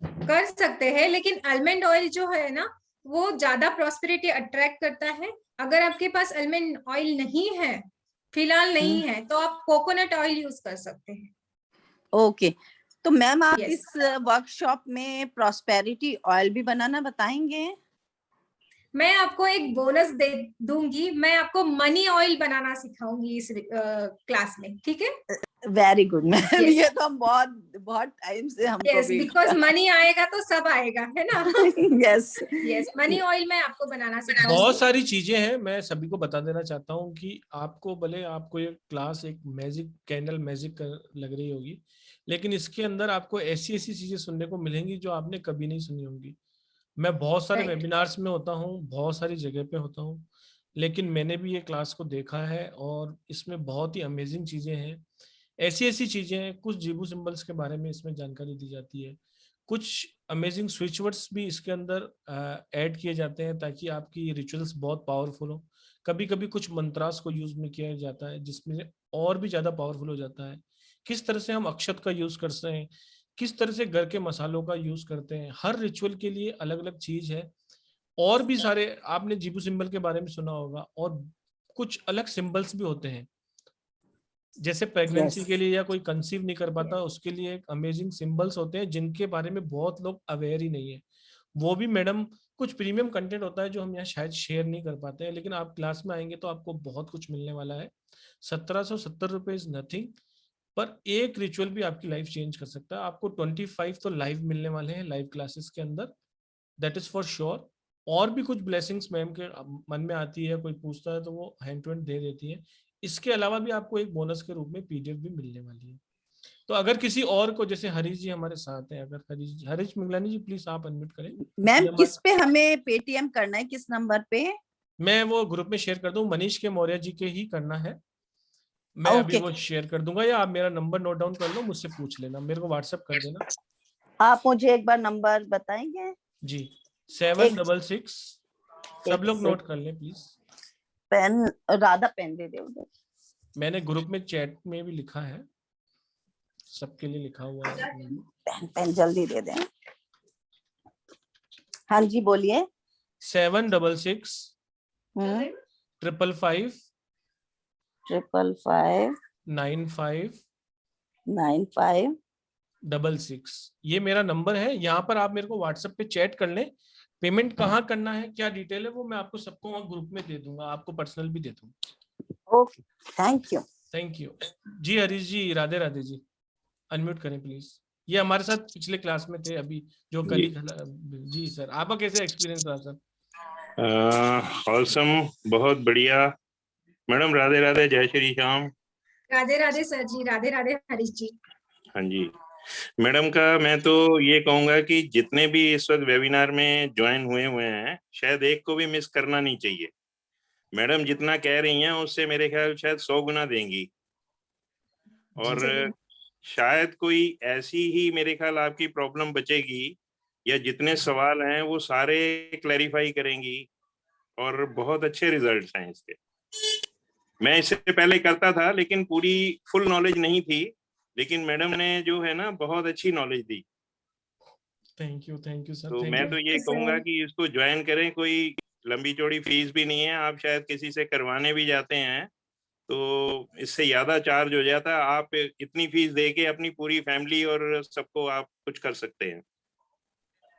कर सकते हैं, लेकिन आलमंड ऑयल जो है ना वो ज्यादा प्रॉस्पेरिटी अट्रैक्ट करता है। अगर आपके पास आलमंड ऑयल नहीं है, फिलहाल नहीं है, तो आप कोकोनट ऑयल यूज कर सकते हैं। ओके, तो मैम आप Yes. इस वर्कशॉप में प्रॉस्पेरिटी ऑयल भी बनाना बताएंगे? मैं आपको एक बोनस दे दूंगी, मैं आपको मनी ऑयल बनाना सिखाऊंगी इस क्लास में, ठीक है? Very good ma'am, Yes. ये तो हम बहुत टाइम से हमको यस, बिकॉज मनी आएगा तो सब आएगा, है ना? यस यस, मनी ऑयल मैं आपको बनाना सिखाऊंगी। बहुत सारी चीजें हैं, मैं सभी को बता देना चाहता हूँ कि आपको भले आपको ये क्लास एक मैजिक कैंडल मैजिक लग रही होगी, लेकिन इसके अंदर आपको ऐसी ऐसी चीजें सुनने को मिलेंगी जो आपने कभी नहीं सुनी होंगी। मैं बहुत सारे वेबिनार्स में होता हूँ, बहुत सारी जगह पे होता हूँ, लेकिन मैंने भी ये क्लास को देखा है और इसमें बहुत ही अमेजिंग चीजें हैं। ऐसी ऐसी चीजें हैं, कुछ जीबू सिंबल्स के बारे में इसमें जानकारी दी जाती है, कुछ अमेजिंग स्विच वर्ड्स भी इसके अंदर ऐड किए जाते हैं ताकि आपकी रिचुअल्स बहुत पावरफुल हो। कभी कभी कुछ मंत्रास को यूज में किया जाता है जिसमें और भी ज्यादा पावरफुल हो जाता है। किस तरह से हम अक्षत का यूज करते हैं, किस तरह से घर के मसालों का यूज करते हैं, हर रिचुअल के लिए अलग अलग चीज है। और भी सारे आपने जीबू सिंबल के बारे में सुना होगा, और कुछ अलग सिंबल्स भी होते हैं, जैसे प्रेगनेंसी के लिए या कोई कंसीव नहीं कर पाता उसके लिए एक अमेजिंग सिंबल्स होते हैं जिनके बारे में बहुत लोग अवेयर ही नहीं है। वो भी मैडम कुछ प्रीमियम कंटेंट होता है जो हम यहाँ शायद शेयर नहीं कर पाते हैं, लेकिन आप क्लास में आएंगे तो आपको बहुत कुछ मिलने वाला है। 1770 रुपए इज नथिंग, पर एक रिचुअल भी आपकी लाइफ चेंज कर सकता है। आपको 25 तो लाइव मिलने वाले हैं लाइव क्लासेस के अंदर, दैट इज फॉर श्योर। और भी कुछ ब्लेसिंग्स मैम के मन में आती है, कोई पूछता है तो वो हैंड टू हैंड दे देती है। इसके अलावा भी आपको एक बोनस के रूप में पीडीएफ भी मिलने वाली है। तो अगर किसी और को, जैसे हरीश जी हमारे साथ हैं, अगर हरीश मिंगलानी जी प्लीज आप अनम्यूट करें। मैम किस पे हमें पेटीएम करना है, किस नंबर पे? मैं वो ग्रुप में शेयर कर दूं, मनीष के मौर्य जी के ही करना है। मैं अभी वो शेयर कर दूंगा, या आप मेरा नंबर नोट डाउन कर लो, मुझसे पूछ लेना, मेरे को व्हाट्सएप कर देना। आप मुझे एक बार नंबर बताएंगे? जी 766, सब लोग नोट कर लें प्लीज। पेन, राधा पेन दे दे उधर। मैंने ग्रुप में चैट में भी लिखा है, सबके लिए लिखा हुआ है। पेन जल्दी दे दें। हाँ जी बोलिए। 766 555 555 95 66, ये मेरा नंबर है। यहाँ पर आप मेरे को व्हाट्सएप पे चैट कर लें। पेमेंट कहाँ करना है, क्या डिटेल है, वो मैं आपको सबको वहाँ ग्रुप में दे दूंगा, आपको पर्सनल भी दे दूंगा। ओके, थैंक यू जी। हरीश जी राधे राधे जी, अनम्यूट करें प्लीज। ये हमारे साथ पिछले क्लास में थे अभी, जो कल जी सर, आपका कैसे एक्सपीरियंस रहा सर? ऑसम, बहुत बढ़िया मैडम। राधे राधे, जय श्री श्याम। राधे राधे सर जी, राधे राधे हरीश जी। हाँ जी मैडम का मैं तो ये कहूंगा कि जितने भी इस वक्त वेबिनार में ज्वाइन हुए हैं, शायद एक को भी मिस करना नहीं चाहिए। मैडम जितना कह रही हैं उससे मेरे ख्याल शायद 100 गुना देंगी, और शायद कोई ऐसी ही मेरे ख्याल आपकी प्रॉब्लम बचेगी, या जितने सवाल हैं वो सारे क्लैरिफाई करेंगी, और बहुत अच्छे रिजल्ट्स हैं इसके। मैं इससे पहले करता था लेकिन पूरी फुल नॉलेज नहीं थी, लेकिन मैडम ने जो है ना बहुत अच्छी knowledge the. Thank you sir. तो मैं तो ये कहूंगा कि इसको ज्वाइन करें, कोई लंबी चौड़ी फीस भी नहीं है। आप शायद किसी से करवाने भी जाते हैं तो इससे ज्यादा चार्ज हो जाता है, आप इतनी फीस दे के अपनी पूरी फैमिली और सबको आप कुछ कर सकते हैं।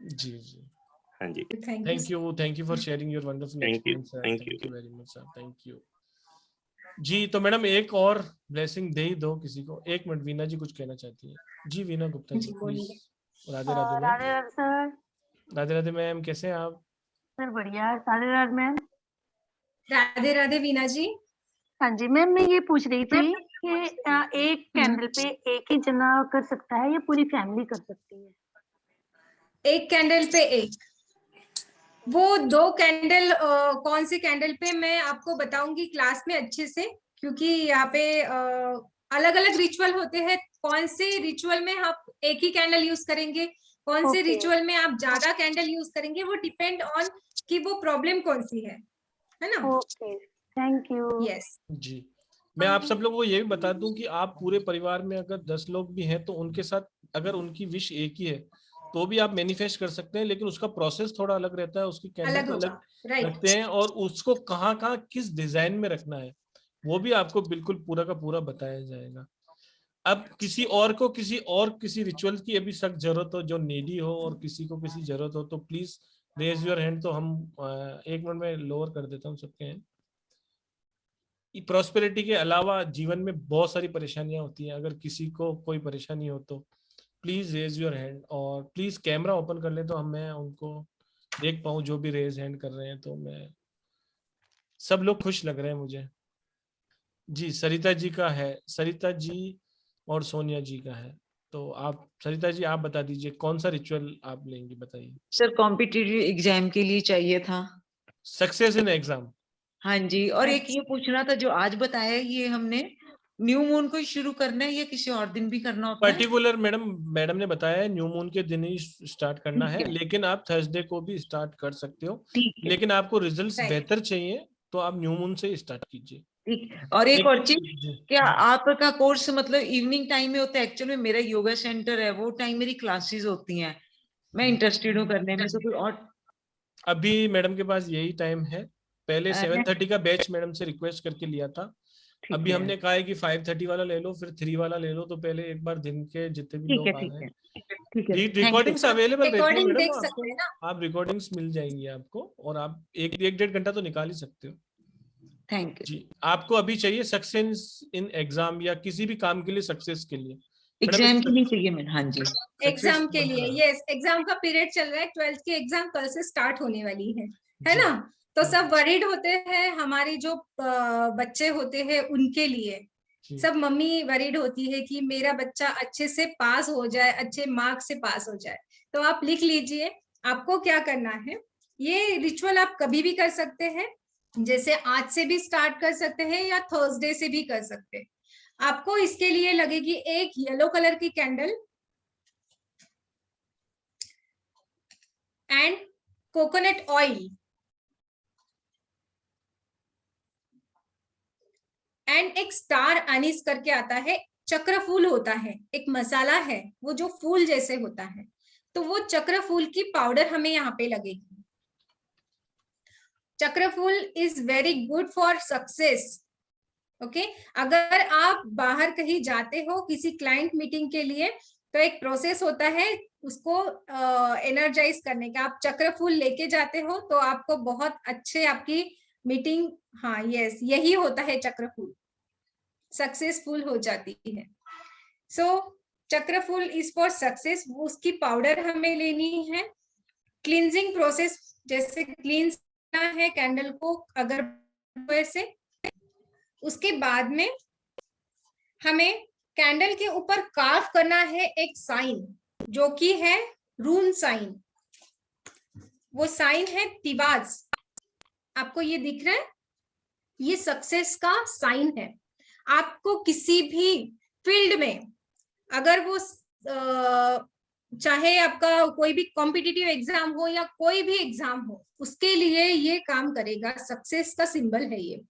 जी जी हाँ जी, thank you for sharing your wonderful experience sir. Thank you very much sir, thank you जी। तो मैडम एक और ब्लेसिंग दे ही दो किसी को। एक मिनट, वीना जी कुछ कहना चाहती है जी। Veena Gupta ji please. Radhe Radhe ma'am. Radhe Radhe sir. Radhe Radhe ma'am, कैसे हैं आप? सर बढ़िया। राधे राधे मैम। राधे राधे वीना जी। हाँ जी मैम, मैं ये पूछ रही थी कि एक कैंडल पे एक ही जना कर सकता है या पूरी फैमिली कर सकती है? एक कैंडल पे एक, वो 2 कैंडल कौन सी कैंडल पे मैं आपको बताऊंगी क्लास में अच्छे से, क्योंकि यहाँ पे अलग अलग रिचुअल होते हैं। कौन से रिचुअल में आप एक ही कैंडल यूज करेंगे, कौन से रिचुअल में आप ज्यादा कैंडल यूज करेंगे, वो डिपेंड ऑन कि वो प्रॉब्लम कौन सी है ना? Okay, thank you. यस जी। मैं आप सब लोगों को ये भी बता दूं कि आप पूरे परिवार में अगर 10 लोग भी हैं तो उनके साथ अगर उनकी विश एक ही है तो भी आप मैनिफेस्ट कर सकते हैं, लेकिन उसका प्रोसेस थोड़ा अलग रहता है, उसकी कैंडल अलग होगा, अलग राइट। रखते हैं, और उसको कहाँ कहाँ किस डिजाइन में रखना है वो भी आपको बिल्कुल पूरा का पूरा बताया जाएगा। अब किसी और को किसी रिचुअल की अभी सख्त जरूरत हो, जो नीडी हो, और किसी को किसी जरूरत हो, तो प्लीज रेज योर हैंड। तो हम 1 मिनट में लोअर कर देता हूँ सबके हैंड। प्रॉस्पेरिटी के अलावा जीवन में बहुत सारी परेशानियां होती हैं, अगर किसी को कोई परेशानी हो तो प्लीज रेज योर हैंड, और प्लीज कैमरा ओपन कर ले तो मैं उनको देख पाऊं जो भी रेज हैंड कर रहे हैं। तो मैं सब लोग खुश लग रहे हैं मुझे। जी सरिता जी का है, सरिता जी और सोनिया जी का है। तो आप सरिता जी आप बता दीजिए कौन सा रिचुअल आप लेंगी, बताइए। सर कॉम्पिटिटिव एग्जाम के लिए चाहिए था। Success in exam. हाँ जी, और एक ये पूछना था जो आज बताया, ये हमने न्यू मून को ही शुरू करना है या किसी और दिन भी करना होता है? पर्टिकुलर मैडम ने बताया है न्यू मून के दिन ही स्टार्ट करना है, लेकिन आप थर्सडे को भी स्टार्ट कर सकते हो, लेकिन आपको रिजल्ट्स बेहतर चाहिए तो आप न्यू मून से स्टार्ट कीजिए। ठीक। और एक और चीज, क्या आपका कोर्स मतलब इवनिंग टाइम में होता है? एक्चुअली मेरा योगा सेंटर है, वो टाइम मेरी क्लासेस होती हैं, मैं इंटरेस्टेड हूँ करने में, तो कोई और? अभी मैडम के पास यही टाइम है। पहले 7:30 का बैच मैडम से रिक्वेस्ट करके लिया था, अभी हमने कहा है कि 5:30 वाला ले लो, फिर 3 वाला ले लो। तो पहले एक बार दिन के जितने भी लोग आ रहे हैं, रिकॉर्डिंग्स अवेलेबल रहती है मैडम, आपको आप रिकॉर्डिंग्स मिल जाएंगी आपको, और आप 1-1.5 घंटा तो निकाल ही सकते हो। थैंक यू जी। आपको अभी चाहिए सक्सेस इन एग्जाम या किसी भी काम के लिए सक्सेस के लिए? एग्जाम के लिए चाहिए मैंने। हाँ जी, एग्जाम के लिए, यस। एग्जाम का पीरियड चल रहा है, 12th की एग्जाम कल से स्टार्ट होने वाली है ना? तो सब वरीड होते हैं, हमारी जो बच्चे होते हैं उनके लिए, सब मम्मी वरीड होती है कि मेरा बच्चा अच्छे से पास हो जाए, अच्छे मार्क्स से पास हो जाए। तो आप लिख लीजिए आपको क्या करना है। ये रिचुअल आप कभी भी कर सकते हैं, जैसे आज से भी स्टार्ट कर सकते हैं या थर्सडे से भी कर सकते हैं। आपको इसके लिए लगेगी एक येलो कलर की candle and coconut oil and एक स्टार एनिस करके आता है, चक्र फूल होता है, एक मसाला है वो जो फूल जैसे होता है, तो वो चक्र फूल की पाउडर हमें यहाँ पे लगेगी। चक्र फूल is very good for success. Okay, अगर आप बाहर कहीं जाते हो किसी क्लाइंट मीटिंग के लिए, तो एक प्रोसेस होता है उसको एनर्जाइज करने का। आप चक्र फूल लेके जाते हो तो आपको बहुत अच्छे आपकी मीटिंग, हाँ यस, यही होता है, चक्र फूल सक्सेसफुल हो जाती है। सो चक्र फूल इज फॉर सक्सेस, उसकी पाउडर हमें लेनी है। क्लींजिंग प्रोसेस, जैसे क्लींस करना है कैंडल को अगर से, उसके बाद में हमें कैंडल के ऊपर कार्व करना है एक साइन, जो कि है रून साइन। वो साइन है तिवाज, आपको ये दिख रहा है, ये सक्सेस का साइन है। आपको किसी भी फील्ड में, अगर वो चाहे आपका कोई भी कॉम्पिटिटिव एग्जाम हो या कोई भी एग्जाम हो, उसके लिए ये काम करेगा। सक्सेस का सिंबल है ये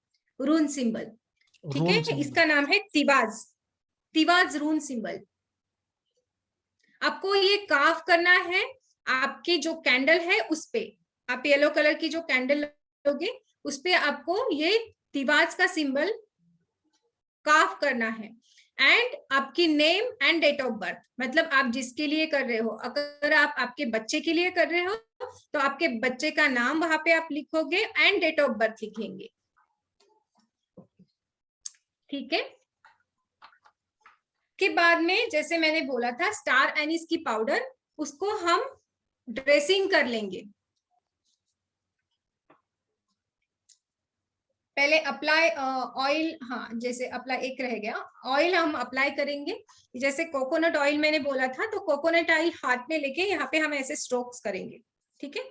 रून सिंबल, ठीक है? इसका नाम है तिवाज, तिवाज रून सिंबल। आपको ये कार्व करना है आपकी जो कैंडल है उस पे। आप येलो कलर की जो कैंडल लोगे उस पे आपको ये तिवाज का सिंबल कार्व करना है। एंड आपकी name and date of birth, मतलब आप जिसके लिए कर रहे हो, अगर आप आपके बच्चे के लिए कर रहे हो तो आपके बच्चे का नाम वहां पे आप लिखोगे एंड डेट ऑफ बर्थ लिखेंगे, ठीक है? के बाद में जैसे मैंने बोला था स्टार एनिस की पाउडर, उसको हम ड्रेसिंग कर लेंगे। पहले अप्लाई ऑयल, हाँ जैसे अप्लाई एक रह गया, ऑयल हम अप्लाई करेंगे। जैसे कोकोनट ऑयल मैंने बोला था, तो कोकोनट ऑयल हाथ में लेके यहाँ पे हम ऐसे स्ट्रोक्स करेंगे, ठीक है?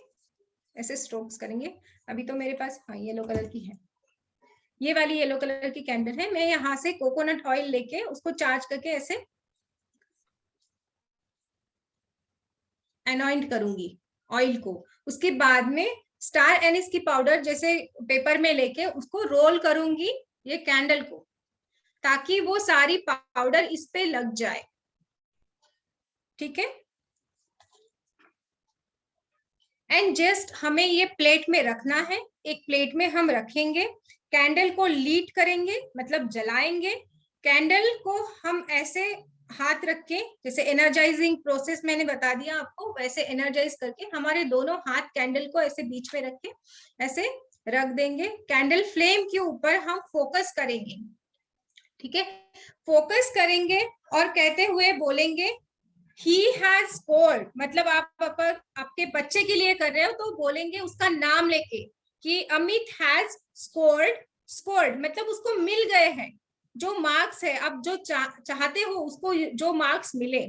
ऐसे स्ट्रोक्स करेंगे। अभी तो मेरे पास हाँ येलो कलर की है, ये वाली येलो कलर की कैंडल है। मैं यहाँ से कोकोनट ऑयल लेके उसको चार्ज करके ऐसे अनॉइंट करूंगी ऑयल को। उसके बाद में स्टार एनिस की पाउडर जैसे पेपर में लेके उसको रोल करूंगी ये कैंडल को, ताकि वो सारी पाउडर इस पे लग जाए, ठीक है? एंड जस्ट हमें ये प्लेट में रखना है, एक प्लेट में हम रखेंगे, कैंडल को लीट करेंगे मतलब जलाएंगे। कैंडल को हम ऐसे हाथ रख के, जैसे एनर्जाइजिंग प्रोसेस मैंने बता दिया आपको, वैसे एनर्जाइज करके हमारे दोनों हाथ कैंडल को ऐसे बीच में रख के ऐसे रख देंगे। कैंडल फ्लेम के ऊपर हम फोकस करेंगे, ठीक है, फोकस करेंगे और कहते हुए बोलेंगे he has scored, मतलब आप आपके बच्चे के लिए कर रहे हो तो बोलेंगे उसका नाम लेके कि अमित has scored मतलब उसको मिल गए हैं जो मार्क्स है, आप जो चाहते हो उसको जो मार्क्स मिले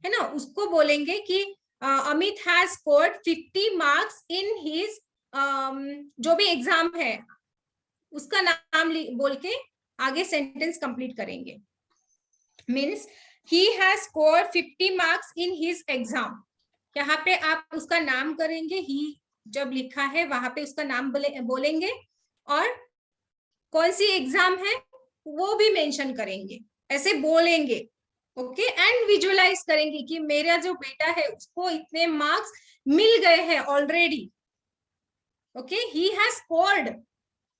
है ना, उसको बोलेंगे कि Amit has scored 50 marks in his जो भी एग्जाम है उसका नाम बोल के आगे सेंटेंस कंप्लीट करेंगे। Means he has scored 50 marks in his exam, यहाँ पे आप उसका नाम करेंगे, he जब लिखा है वहां पे उसका नाम बोलेंगे और कौन सी एग्जाम है वो भी मेंशन करेंगे, ऐसे बोलेंगे। ओके, एंड विजुअलाइज करेंगे कि मेरा जो बेटा है उसको इतने मार्क्स मिल गए हैं already. Okay, he has scored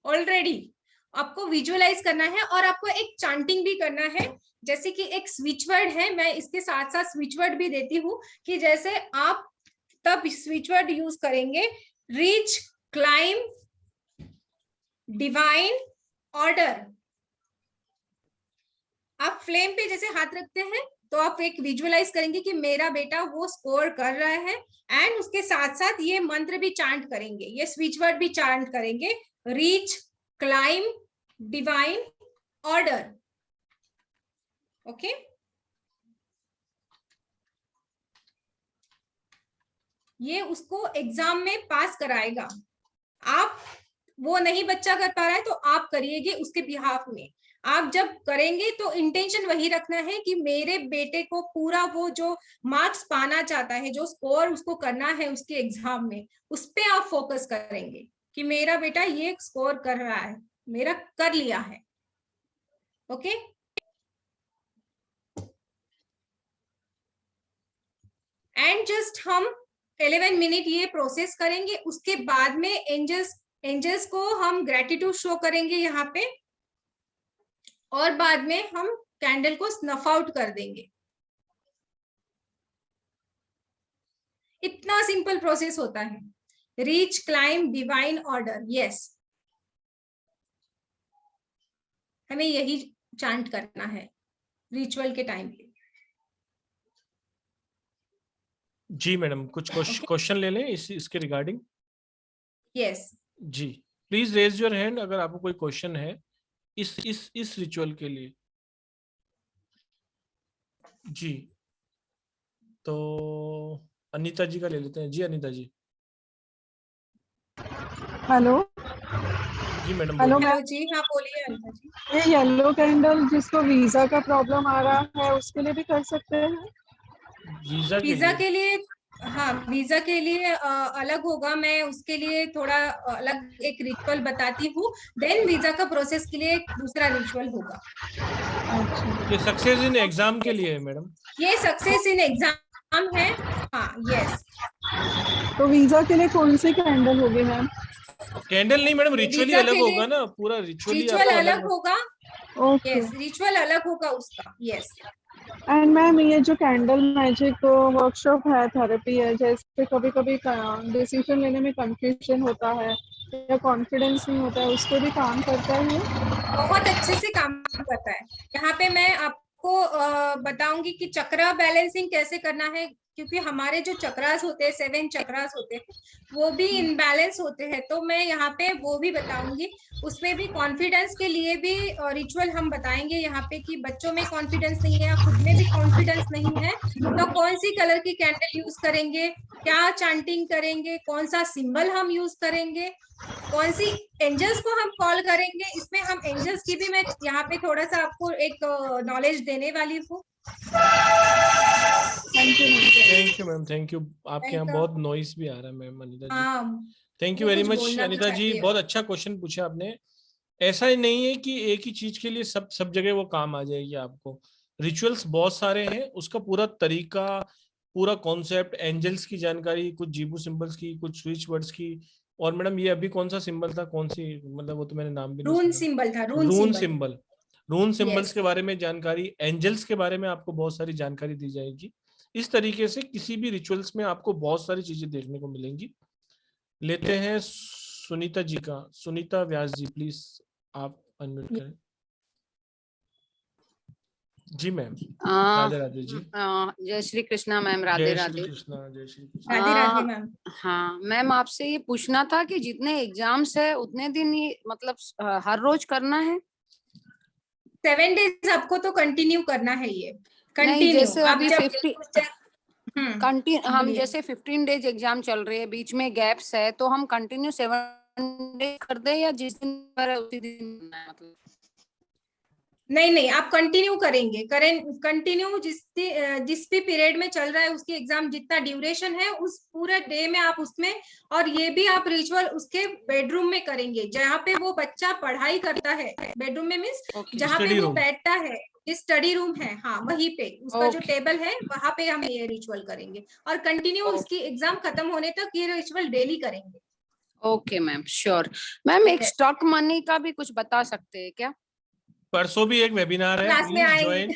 already. आपको विजुअलाइज करना है और आपको एक चांटिंग भी करना है, जैसे कि एक स्विच वर्ड है, मैं इसके साथ साथ स्विच वर्ड भी देती हूँ कि जैसे आप तब स्विच वर्ड यूज करेंगे, रीच, क्लाइम, डिवाइन, ऑर्डर। आप फ्लेम पे जैसे हाथ रखते हैं तो आप एक विजुअलाइज करेंगे कि मेरा बेटा वो स्कोर कर रहा है, एंड उसके साथ साथ ये मंत्र भी चांट करेंगे, ये स्विच वर्ड भी चांट करेंगे, reach, climb, divine, order. Okay, ये उसको एग्जाम में पास कराएगा। आप वो नहीं बच्चा कर पा रहा है तो आप करिएगे उसके बिहाफ में। आप जब करेंगे तो इंटेंशन वही रखना है कि मेरे बेटे को पूरा वो जो मार्क्स पाना चाहता है, जो स्कोर उसको करना है उसके एग्जाम में, उस पे आप फोकस करेंगे कि मेरा बेटा ये स्कोर कर रहा है, मेरा कर लिया है। ओके, एंड जस्ट हम 11 मिनट ये प्रोसेस करेंगे। उसके बाद में एंजल्स को हम ग्रेटिट्यूड शो करेंगे यहाँ पे, और बाद में हम कैंडल को स्नफ आउट कर देंगे। इतना सिंपल प्रोसेस होता है, reach, climb, divine, order. Yes, हमें यही चांट करना है रिचुअल के टाइम पे। जी मैडम, कुछ क्वेश्चन ले लें इसके रिगार्डिंग। यस जी, प्लीज रेज योर हैंड अगर आपको कोई क्वेश्चन है इस रिचुअल के लिए। जी, तो अनीता जी का ले लेते हैं। जी अनीता जी। हेलो जी मैडम। हेलो मैम जी, हाँ बोलिए अनीता जी। ये येलो कैंडल जिसको वीजा का प्रॉब्लम आ रहा है उसके लिए भी कर सकते हैं? वीजा के लिए हाँ, वीजा के लिए अलग होगा, मैं उसके लिए थोड़ा अलग एक रिचुअल बताती हूँ। देन वीजा का प्रोसेस के लिए एक दूसरा रिचुअल होगा। ये सक्सेस इन एग्जाम के लिए है मैडम? ये सक्सेस इन एग्जाम है। हाँ यस। तो वीजा के लिए कौन सी कैंडल होगी मैम? कैंडल नहीं मैडम, रिचुअली अलग होगा ना, पूरा रिचुअल अलग होगा। यस, रिचुअल अलग होगा उसका। यस। एंड मैम ये जो कैंडल मैजिक वर्कशॉप है, थेरेपी है, जैसे कभी कभी डिसीजन लेने में कंफ्यूजन होता है या कॉन्फिडेंस नहीं होता है, उस पर भी काम करता है? बहुत अच्छे से काम करता है। यहाँ पे मैं आपको बताऊंगी कि चक्रा बैलेंसिंग कैसे करना है, क्योंकि हमारे जो चक्रास होते हैं, 7 चक्रास होते हैं, वो भी इनबैलेंस होते हैं, तो मैं यहाँ पे वो भी बताऊंगी। उसमें भी कॉन्फिडेंस के लिए भी रिचुअल हम बताएंगे यहाँ पे कि बच्चों में कॉन्फिडेंस नहीं है, खुद में भी कॉन्फिडेंस नहीं है, तो कौन सी कलर की कैंडल यूज करेंगे, क्या चांटिंग करेंगे, कौन सा सिंबल हम यूज करेंगे, कौन सी एंजल्स को हम कॉल करेंगे। इसमें हम एंजल्स की भी मैं यहाँ पे थोड़ा सा आपको एक नॉलेज देने वाली हूँ। Thank you ma'am, thank you. आपके यहाँ बहुत नॉइस भी आ रहा है ma'am Anita ji. Thank you very much Anita ji, बहुत अच्छा क्वेश्चन पूछा आपने। ऐसा ही नहीं है कि एक ही चीज के लिए सब जगह वो काम आ जाएगी आपको। रिचुअल्स बहुत सारे हैं, उसका पूरा तरीका, पूरा कॉन्सेप्ट, एंजल्स की जानकारी, कुछ जीबू सिंबल्स की, कुछ स्विच वर्ड्स की, और मैडम ये अभी कौन सा सिंबल था, कौन सी, मतलब वो तो मैंने नाम भी नहीं रून सुना। सिंबल था, रून सिंबल, रून सिंबल्स Yes. के बारे में जानकारी, एंजल्स के बारे में आपको बहुत सारी जानकारी दी जाएगी। इस तरीके से किसी भी रिचुअल्स में आपको बहुत सारी चीजें देखने को मिलेंगी। लेते हैं सुनीता जी का, सुनीता व्यास जी प्लीज आप अनम्यूट करें। जी मैम, राधे राधे जी। जय श्री कृष्णा मैम, राधे जय श्री राधे। कृष्णा, जय श्री कृष्णा। राधे राधे मैम। हाँ मैम, आपसे ये पूछना था कि जितने एग्जाम्स है उतने दिन ही मतलब हर रोज करना है? 7 days आपको तो कंटिन्यू करना है ये, नहीं, कंटिन्यू। जैसे आप अभी जब 50 हम बोलिए। जैसे 15 डेज एग्जाम चल रहे हैं, बीच में गैप्स है, तो हम कंटिन्यू 7 डेज कर दे या जिस दिन पर है उसी दिन करना है? मतलब नहीं, आप कंटिन्यू करेंगे, कंटिन्यू जिस भी पीरियड में चल रहा है उसकी एग्जाम, जितना ड्यूरेशन है उस पूरे डे में आप उसमें, और ये भी आप रिचुअल उसके बेडरूम में करेंगे जहाँ पे वो बच्चा पढ़ाई करता है। बेडरूम में मीन्स जहाँ पे वो बैठता है, जिस स्टडी रूम है, हाँ वहीं पे उसका जो टेबल है वहां पे हम ये रिचुअल करेंगे, और कंटिन्यू उसकी एग्जाम खत्म होने तक ये रिचुअल डेली करेंगे। Okay ma'am, sure. मैम एक स्टॉक मनी का भी कुछ बता सकते हैं क्या? परसों भी एक वेबिनार है, क्लास में प्लीज ज्वाइन,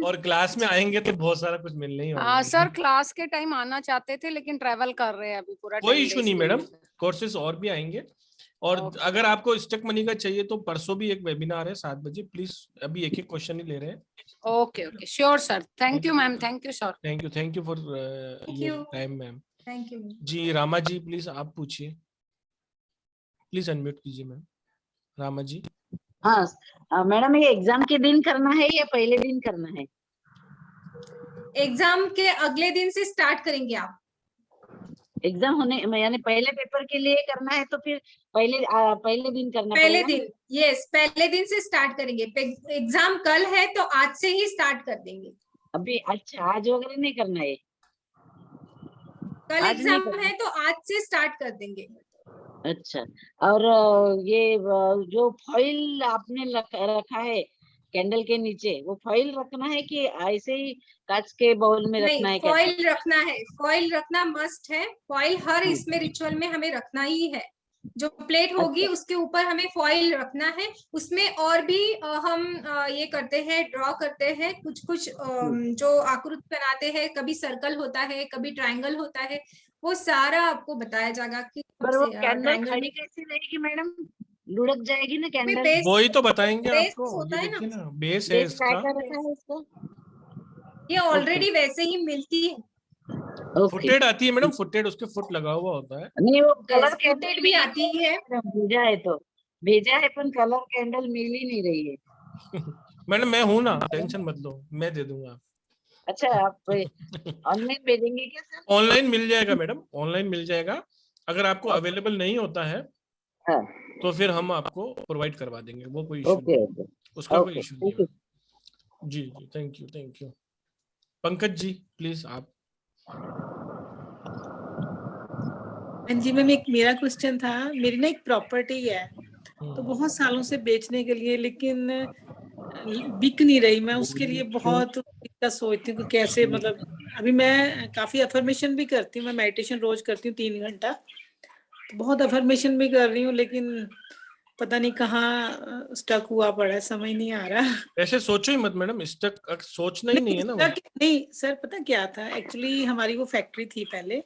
और क्लास में आएंगे तो बहुत सारा कुछ मिलने ही होगा। सर क्लास के टाइम आना चाहते थे लेकिन ट्रैवल कर रहे हैं अभी पूरा। कोई इशू नहीं मैडम, कोर्सेज और भी आएंगे, और अगर आपको स्टक मनी का चाहिए तो परसों भी एक वेबिनार है 7 बजे, प्लीज अभी एक क्वेश्चन ही ले रहे हैं। Okay okay, sure sir. Thank you ma'am, thank you sir. Thank you for your time ma'am. Thank you जी। रामा जी प्लीज आप पूछिए, प्लीज अनम्यूट कीजिए मैम। रामा जी। हाँ मैडम, ये एग्जाम के दिन करना है या पहले दिन करना है? एग्जाम के अगले दिन से स्टार्ट करेंगे आप। एग्जाम होने यानी पहले पेपर के लिए करना है तो फिर पहले दिन करना पहले पड़ेगा? दिन, यस, पहले दिन से स्टार्ट करेंगे। एग्जाम कल है तो आज से ही स्टार्ट कर देंगे। अभी अच्छा, आज वगैरह नहीं करना है? कल एग्जाम है तो आज से स्टार्ट कर देंगे। अच्छा, और ये जो फॉइल आपने रखा है कैंडल के नीचे, वो फॉइल रखना है कि ऐसे ही कांच के बाउल में रखना है? फॉइल रखना है, फॉइल रखना मस्ट है। फॉइल हर इसमें रिचुअल में हमें रखना ही है। जो प्लेट होगी उसके ऊपर हमें फॉइल रखना है। उसमें और भी हम ये करते हैं, ड्रॉ करते हैं कुछ जो आकृति बनाते हैं, कभी सर्कल होता है, कभी ट्रायंगल होता है, वो सारा आपको बताया जाएगा कि पर वो कैंडल खड़ी कैसे रहेगी मैडम? लुढ़क जाएगी ना कैंडल? वही तो बताएंगे आपको, होता है देखिए ना, बेस है इसका। ये ऑलरेडी वैसे ही मिलती है। फुटेड आती है मैडम, फुटेड, उसके फुट लगा हुआ होता है। नहीं, वो कलर फुटेड भी आती है। भेजा है पर कलर कैंडल मिल ही नहीं रही है। मैडम मैं हूँ ना, टेंशन मत लो, मैं दे दूंगा। अच्छा, आप ऑनलाइन भेजेंगे क्या सर? ऑनलाइन मिल जाएगा मैडम, ऑनलाइन मिल जाएगा। अगर आपको अवेलेबल नहीं होता है तो फिर हम आपको प्रोवाइड करवा देंगे, वो कोई इशू नहीं, उसका कोई इशू नहीं है। जी जी, thank you. Pankaj ji please आप। जी मैम, एक मेरा क्वेश्चन था। मेरी ना एक प्रॉपर्टी है तो बहुत सालों से बेचने के लिए, लेकिन बिक नहीं रही। मैं उसके लिए बहुत सोचती हूँ कि कैसे, मतलब अभी मैं काफी अफर्मेशन भी करती हूँ, मैं मेडिटेशन रोज करती हूँ 3 घंटा, तो बहुत अफर्मेशन भी कर रही हूँ, लेकिन पता नहीं कहाँ स्टक हुआ पड़ा है, समझ नहीं आ रहा। ऐसे सोचो ही मत मैडम, स्टक सोचना ही नहीं है ना। नहीं सर, पता क्या था, एक्चुअली हमारी वो फैक्ट्री थी पहले,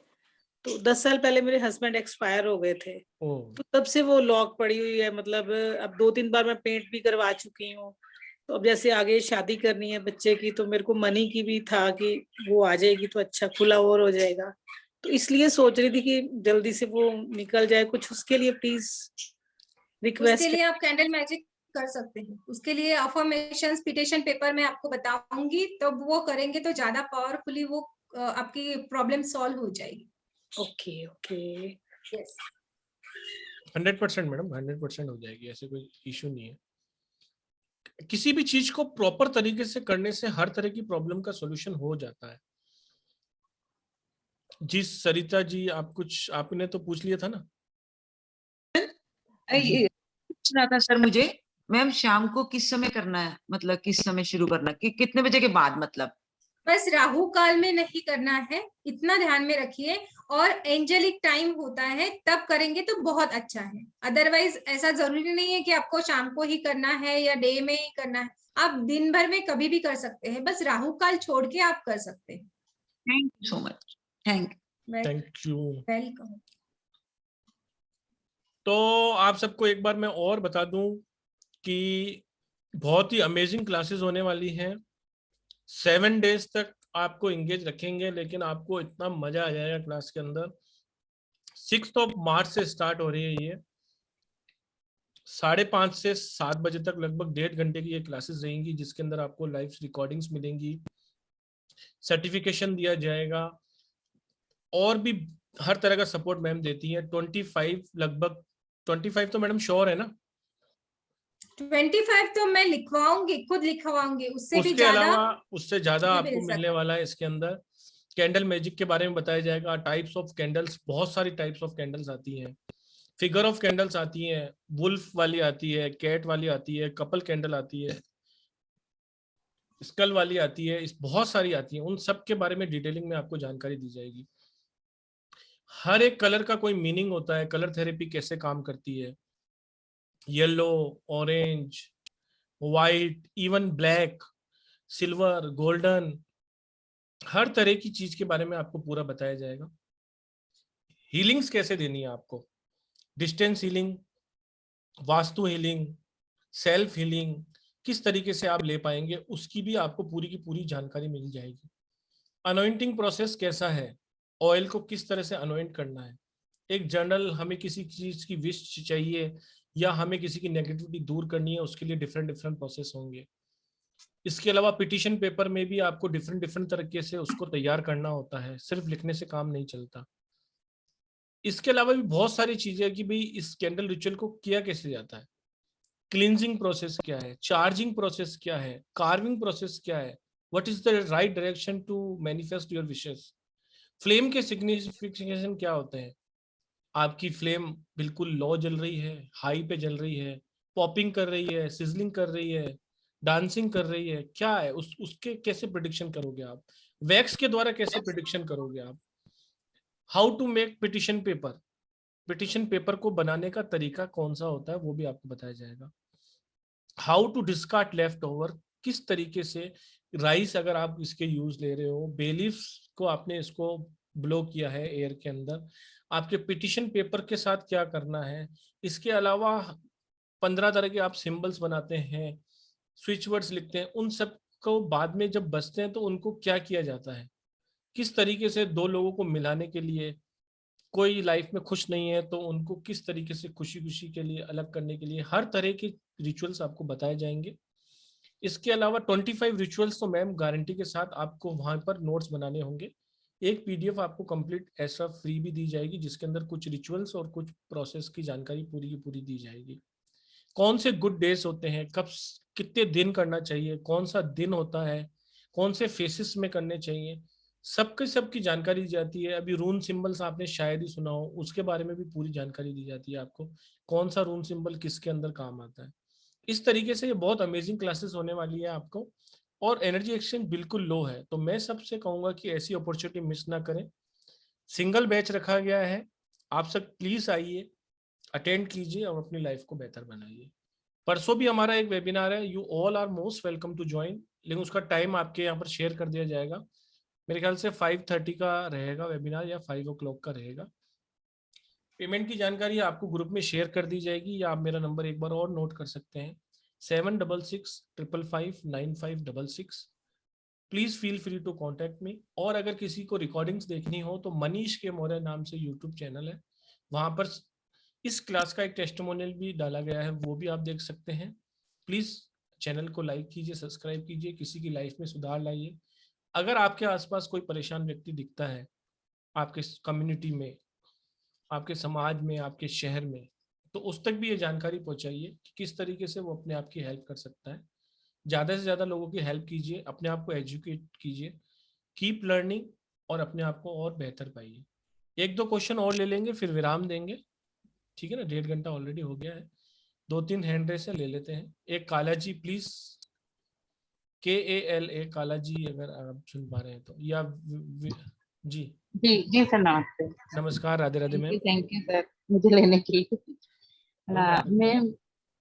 तो 10 साल पहले मेरे हस्बैंड एक्सपायर हो गए थे, तो तब से वो लॉक पड़ी हुई है। मतलब अब 2-3 बार मैं पेंट भी करवा चुकी हूँ, तो अब जैसे आगे शादी करनी है बच्चे की, तो मेरे को मनी की भी था कि वो आ जाएगी तो अच्छा खुला और हो जाएगा, तो इसलिए सोच रही थी कि जल्दी से वो निकल जाए कुछ। उसके लिए प्लीज रिक्वेस्ट। उसके लिए आप कैंडल मैजिक कर सकते हैं। उसके लिए अफर्मेशंस, पिटिशन पेपर में आपको बताऊंगी, तो वो करेंगे तो ज्यादा पावरफुली वो आपकी प्रॉब्लम सॉल्व हो जाएगी। ओके ओके, यस 100% मैडम, 100% हो जाएगी, ऐसे कोई इशू नहीं है। किसी भी चीज को प्रॉपर तरीके से करने से हर तरह की प्रॉब्लम का सॉल्यूशन हो जाता है। जी सरिता जी, आप कुछ, आपने तो पूछ लिया था ना। पूछना था सर मुझे, मैम शाम को किस समय करना है, मतलब किस समय शुरू करना, कि कितने बजे के बाद? मतलब बस राहु काल में नहीं करना है, इतना ध्यान में रखिए। और एंजेलिक टाइम होता है तब करेंगे तो बहुत अच्छा है। अदरवाइज ऐसा जरूरी नहीं है कि आपको शाम को ही करना है या डे में ही करना है, आप दिन भर में कभी भी कर सकते हैं, बस राहु काल छोड़ के आप कर सकते हैं। Thank you so much. Thank you. Welcome. तो आप सबको एक बार मैं और बता दूं कि बहुत ही अमेजिंग क्लासेस होने वाली हैं। 7 डेज तक आपको एंगेज रखेंगे, लेकिन आपको इतना मजा आ जाएगा क्लास के अंदर। 6 मार्च से स्टार्ट हो रही है ये। 5:30 से 7 बजे तक लगभग 1.5 घंटे की ये क्लासेस रहेंगी, जिसके अंदर आपको लाइव रिकॉर्डिंग्स मिलेंगी, सर्टिफिकेशन दिया जाएगा और भी हर तरह का सपोर्ट मैम देती है। 25 लगभग 25 तो मैडम श्योर है ना? 25 तो मैं लिखवाऊंगी, खुद लिखवाऊंगी, उससे भी उसके ज्यादा, अलावा उससे ज्यादा भी आपको मिल मिलने सकता है। वाला है। इसके अंदर कैंडल मैजिक के बारे में बताया जाएगा, टाइप्स ऑफ कैंडल्स, बहुत सारी टाइप्स ऑफ कैंडल्स आती हैं, फिगर ऑफ कैंडल्स आती हैं, वुल्फ वाली आती है, कैट वाली आती है, कपल कैंडल आती है, स्कल वाली आती है, इस बहुत सारी आती है। उन सब के बारे में डिटेलिंग में आपको जानकारी दी जाएगी। हर एक कलर का कोई मीनिंग होता है, कलर थेरेपी कैसे काम करती है, yellow, orange, white, even black, silver, golden, हर तरह की चीज के बारे में आपको पूरा बताया जाएगा। हीलिंग्स कैसे देनी है आपको, distance healing, vastu healing, self healing, किस तरीके से आप ले पाएंगे, उसकी भी आपको पूरी की पूरी जानकारी मिल जाएगी। अनॉइंटिंग प्रोसेस कैसा है, ऑयल को किस तरह से अनॉइंट करना है, एक जनरल हमें किसी चीज की विश चाहिए या हमें किसी की नेगेटिविटी दूर करनी है, उसके लिए डिफरेंट डिफरेंट प्रोसेस होंगे। इसके अलावा पिटीशन पेपर में भी आपको डिफरेंट डिफरेंट तरीके से उसको तैयार करना होता है, सिर्फ लिखने से काम नहीं चलता। इसके अलावा भी बहुत सारी चीजें कि भाई इस कैंडल रिचुअल को किया कैसे जाता है, क्लींजिंग प्रोसेस क्या है, चार्जिंग प्रोसेस क्या है, कार्विंग प्रोसेस क्या है, what is the right direction to manifest your wishes, flame के सिग्निफिकेशन क्या होते हैं, आपकी फ्लेम बिल्कुल लो जल रही है, हाई पे जल रही है, पॉपिंग कर रही है, सिजलिंग कर रही है, डांसिंग कर रही है, क्या है उसके कैसे प्रिडिक्शन करोगे आप, वैक्स के द्वारा कैसे प्रिडिक्शन करोगे आप, how to make petition paper, petition paper को बनाने का तरीका कौन सा होता है वो भी आपको बताया जाएगा। How to discard left over, किस तरीके से राइस अगर आप इसके यूज ले रहे हो, बेलीफ्स को आपने इसको ब्लो किया है एयर के अंदर, आपके पिटिशन पेपर के साथ क्या करना है। इसके अलावा 15 तरह के आप सिंबल्स बनाते हैं, स्विच वर्ड्स लिखते हैं, उन सब को बाद में जब बचते हैं तो उनको क्या किया जाता है, किस तरीके से दो लोगों को मिलाने के लिए, कोई लाइफ में खुश नहीं है तो उनको किस तरीके से खुशी खुशी के लिए अलग करने के लिए, हर तरह के रिचुअल्स आपको बताए जाएंगे। इसके अलावा 25 रिचुअल्स तो मैम गारंटी के साथ आपको वहां पर नोट्स बनाने होंगे। एक पीडीएफ आपको कंप्लीट एक्स्ट्रा फ्री भी दी जाएगी, जिसके अंदर कुछ रिचुअल्स और कुछ प्रोसेस की जानकारी पूरी की पूरी दी जाएगी। कौन से गुड डेज होते हैं, कब कितने दिन करना चाहिए, कौन सा दिन होता है, कौन से फेसेस में करने चाहिए, सबकी जानकारी दी जाती है। अभी रून सिंबल्स आपने शायद ही सुना हो, उसके बारे में भी पूरी जानकारी दी जाती है आपको, कौन सा रून सिंबल किसके अंदर काम आता है। इस तरीके से ये बहुत अमेजिंग क्लासेस होने वाली है आपको, और एनर्जी एक्सचेंज बिल्कुल लो है, तो मैं सबसे कहूंगा कि ऐसी अपॉर्चुनिटी मिस ना करें। सिंगल बैच रखा गया है, आप सब प्लीज आइए, अटेंड कीजिए और अपनी लाइफ को बेहतर बनाइए। परसों भी हमारा एक वेबिनार है, you all are most welcome to join, लेकिन उसका टाइम आपके यहाँ पर शेयर कर दिया जाएगा। मेरे ख्याल से 5:30 का रहेगा वेबिनार या 5 o'clock का रहेगा। पेमेंट की जानकारी आपको ग्रुप में शेयर कर दी जाएगी, या आप मेरा नंबर एक बार और नोट कर सकते हैं, 7665559566। Please feel free to contact me. और अगर किसी को रिकॉर्डिंग्स देखनी हो तो मनीष के मौर्य नाम से यूट्यूब चैनल है, वहां पर इस क्लास का एक टेस्टिमोनियल भी डाला गया है, वो भी आप देख सकते हैं। प्लीज चैनल को लाइक कीजिए, सब्सक्राइब कीजिए, किसी की लाइफ में सुधार लाइए। अगर आपके आसपास कोई परेशान व्यक्ति दिखता है, आपके कम्युनिटी में, आपके समाज में, आपके शहर में, तो उस तक भी ये जानकारी पहुंचाइए कि किस तरीके से वो अपने आप की हेल्प कर सकता है। ज़्यादा से ज़्यादा लोगों की हेल्प कीजिए, अपने आप को एजुकेट कीजिए, कीप लर्निंग और अपने आप को और बेहतर पाइए। 1-2 क्वेश्चन और ले लेंगे, फिर विराम देंगे, ठीक है ना, 1.5 घंटा ऑलरेडी हो गया है। 2-3 हैंड रेस ले लेते हैं। एक काला जी प्लीज, KALA काला जी, अगर आप सुन पा रहे हैं तो, या जी जी सर, नमस्ते। नमस्कार, Radhe Radhe ma'am. Thank you sir मुझे लेने के लिए। मैम,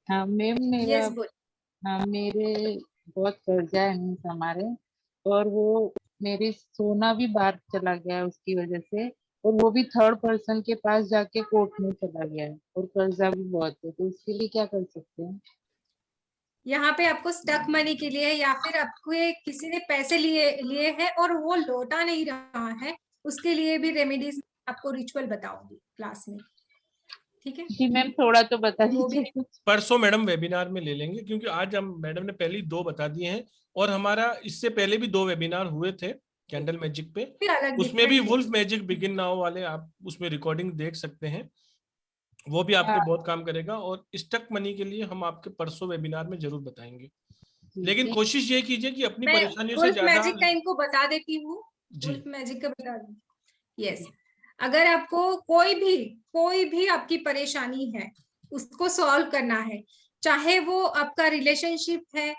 मैम मेरा मेरे बहुत कर्जा है मीन्स हमारे, और वो मेरी सोना भी बाहर चला गया है उसकी वजह से, और वो भी थर्ड पर्सन के पास जाके कोर्ट में चला गया है, और कर्जा भी बहुत है, तो उसके लिए क्या कर सकते हैं? यहाँ पे आपको स्टक मनी के लिए, या फिर आपको किसी ने पैसे लिए हैं और वो लौटा नहीं रहा है, उसके लिए भी रेमेडीज आपको रिचुअल बताऊंगी क्लास में, ठीक है? जी मैम, थोड़ा तो बता दीजिए। परसों मैडम वेबिनार में ले लेंगे, क्योंकि आज हम मैडम ने पहले 2 बता दिए हैं, और हमारा इससे पहले भी 2 वेबिनार हुए थे कैंडल मैजिक पे, उसमें भी वुल्फ मैजिक बिगिन नाउ वाले आप उसमें रिकॉर्डिंग देख सकते हैं, वो भी आपको बहुत काम करेगा। और स्टक मनी के लिए हम आपके परसों वेबिनार में जरूर बताएंगे, लेकिन कोशिश ये कीजिए कि अपनी परेशानियों से ज्यादा। मैजिक का इनको बता देती हूँ, वुल्फ मैजिक का बता दूँ। यस, अगर आपको कोई भी आपकी परेशानी है, उसको सॉल्व करना है, चाहे वो आपका रिलेशनशिप है,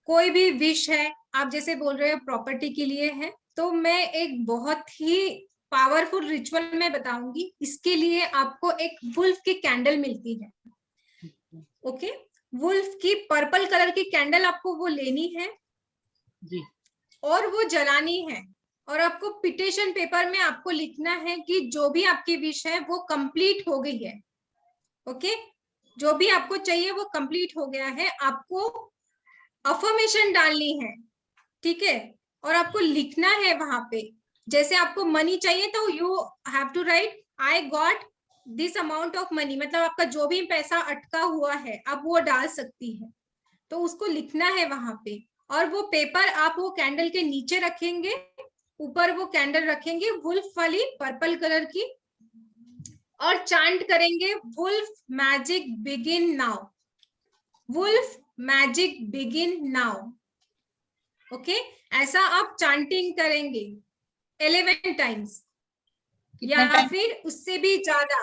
कोई भी विश है, आप जैसे बोल रहे हो प्रॉपर्टी के लिए है, तो मैं एक बहुत ही पावरफुल रिचुअल में बताऊंगी। इसके लिए आपको एक वुल्फ की कैंडल मिलती है, ओके? वुल्फ की पर्पल कलर की कैंडल आपको वो लेनी है जी, और वो जलानी है, और आपको पिटिशन पेपर में आपको लिखना है कि जो भी आपकी विश है वो कंप्लीट हो गई है, ओके? जो भी आपको चाहिए वो कंप्लीट हो गया है, आपको अफर्मेशन डालनी है, ठीक है? और आपको लिखना है वहां पे, जैसे आपको मनी चाहिए तो you have to write I got this amount of money, मतलब आपका जो भी पैसा अटका हुआ है आप वो डाल सकती है, तो उसको लिखना है वहां पे। और वो पेपर आप वो कैंडल के नीचे रखेंगे, ऊपर वो कैंडल रखेंगे वुल्फ वाली पर्पल कलर की, और चांट करेंगे wolf magic begin now, wolf magic begin now, okay? ऐसा आप चांटिंग करेंगे 11 टाइम्स, या फिर उससे भी ज्यादा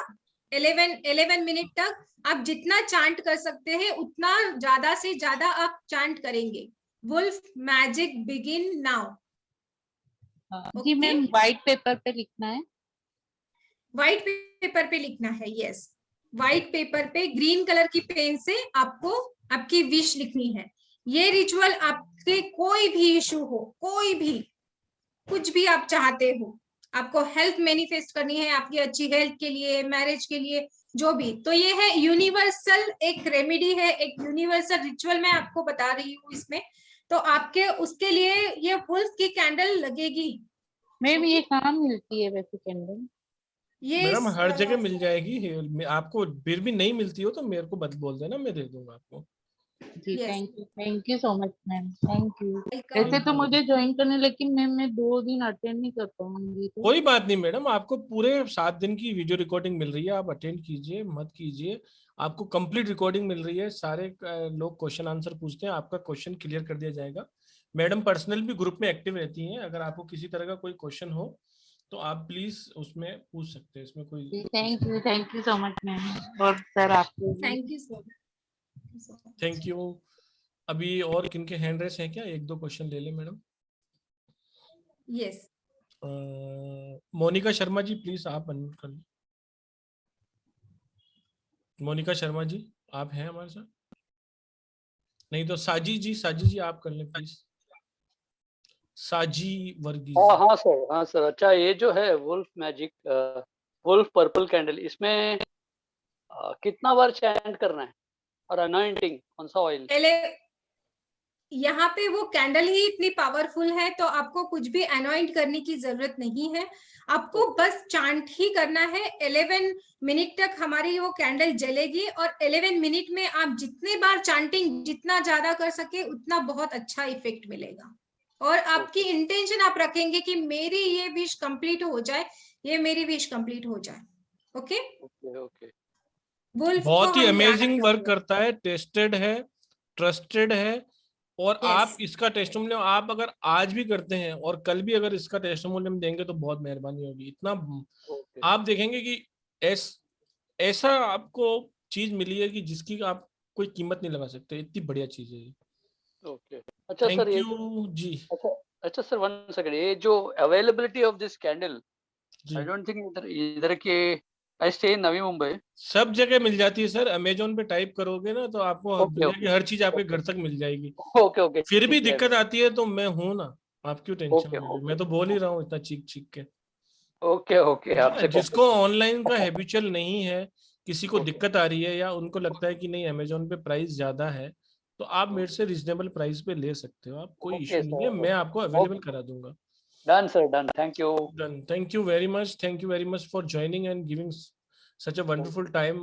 11 मिनट तक आप जितना चांट कर सकते हैं उतना ज्यादा से ज्यादा आप चांट करेंगे, वुल्फ मैजिक बिगिन नाउ। जी मैम, व्हाइट पेपर पे लिखना है? व्हाइट पेपर पे लिखना है, यस। व्हाइट पेपर पे ग्रीन कलर की पेन से आपको आपकी विश लिखनी है। ये रिचुअल आपके कोई भी इशू हो, कोई भी कुछ भी आप चाहते हो, आपको हेल्थ मैनिफेस्ट करनी है, आपकी अच्छी हेल्थ के लिए, मैरिज के लिए, जो भी, तो ये है यूनिवर्सल एक रेमेडी है, एक यूनिवर्सल रिचुअल मैं आपको बता रही हूँ इसमें, तो आपके उसके लिए ये वुल्फ की कैंडल लगेगी। मैम ये कहाँ मिलती है वैसे कैंडल? ये मैडम हर जगह मिल जाएगी, आपको फिर भी नहीं मिलती हो तो मेरे को बोल देना, मैं दे दूंगा आपको। जी thank you so much ma'am, thank you. ऐसे तो मुझे ज्वाइन करने, लेकिन मैम मैं 2 दिन अटेंड नहीं कर पाऊंगी तो। कोई बात नहीं मैडम, आपको पूरे 7 दिन की वीडियो रिकॉर्डिंग मिल रही है, आप अटेंड कीजिए, मत कीजिए, आपको कंप्लीट रिकॉर्डिंग मिल रही है, सारे लोग क्वेश्चन आंसर पूछते हैं, आपका क्वेश्चन क्लियर कर दिया जाएगा। मैडम पर्सनल भी ग्रुप में एक्टिव रहती हैं, अगर आपको किसी तरह का कोई क्वेश्चन हो तो आप प्लीज उसमें पूछ सकते हैं, इसमें कोई। Thank you so much ma'am, और सर आपको thank you so much. Thank you. अभी और किनके हैंड रेस हैं क्या? 1-2 क्वेश्चन ले लें madam. Yes, Monica Sharma ji please आप अनम्यूट कर लें। मोनिका शर्मा जी आप हैं हमारे साथ? नहीं तो साजी जी आप कर लें प्लीज। साजी वर्गीज। हाँ सर। अच्छा, ये जो है wolf magic wolf purple candle, इसमें कितना बार चैंट करना है, और अनॉइंटिंग कौन सा ऑयल? पहले यहाँ पे वो कैंडल ही इतनी पावरफुल है तो आपको कुछ भी अनॉइंट करने की जरूरत नहीं है, आपको बस चांट ही करना है। 11 मिनट तक हमारी वो कैंडल जलेगी, और 11 मिनट में आप जितने बार चांटिंग जितना ज्यादा कर सके उतना बहुत अच्छा इफेक्ट मिलेगा। और आपकी इंटेंशन आप रखेंगे कि मेरी ये विश कंप्लीट हो जाए, ये मेरी विश कंप्लीट हो जाए, ओके? बहुत ही अमेजिंग वर्क करता है, टेस्टेड है, ट्रस्टेड है, और आप इसका टेस्टिमोनियल आप अगर आज भी करते हैं और कल भी अगर इसका टेस्टिमोनियल देंगे तो बहुत मेहरबानी होगी। इतना आप देखेंगे कि ऐसा आपको चीज मिली है कि जिसकी आप कोई कीमत नहीं लगा सकते, इतनी बढ़िया चीज है ये। अच्छा थैंक सर, ये यू जी। अच्छा सर, 1 सेकंड, ये जो अवेलेबिलिटी ऑफ दिस कैंडल, जी आई डोंट थिंक इधर इधर के, I stay in Navi Mumbai. सब जगह मिल जाती है सर, अमेजोन पे टाइप करोगे ना तो आपको ओके दुनिया ओके की हर चीज आपके घर तक मिल जाएगी। ओके ओके, फिर भी ठीक है। दिक्कत आती है तो मैं हूं ना, आप क्यों टेंशन ओके ले रहे हो? ओके मैं तो बोल ही रहा हूँ इतना चीख चीख के। ओके ओके, आपसे जिसको ऑनलाइन का हैबिचुअल नहीं है, किसी को ओके दिक्कत आ रही है या उनको लगता है कि नहीं अमेजोन पे प्राइस ज्यादा है, तो आप मेरे से रिजनेबल प्राइस पे ले सकते हो, आप कोई ओके इशू नहीं है, सर, मैं आपको अवेलेबल करा दूंगा। Done sir, done, thank you. Done. Thank you very much. Thank you very much for joining and giving such a wonderful time,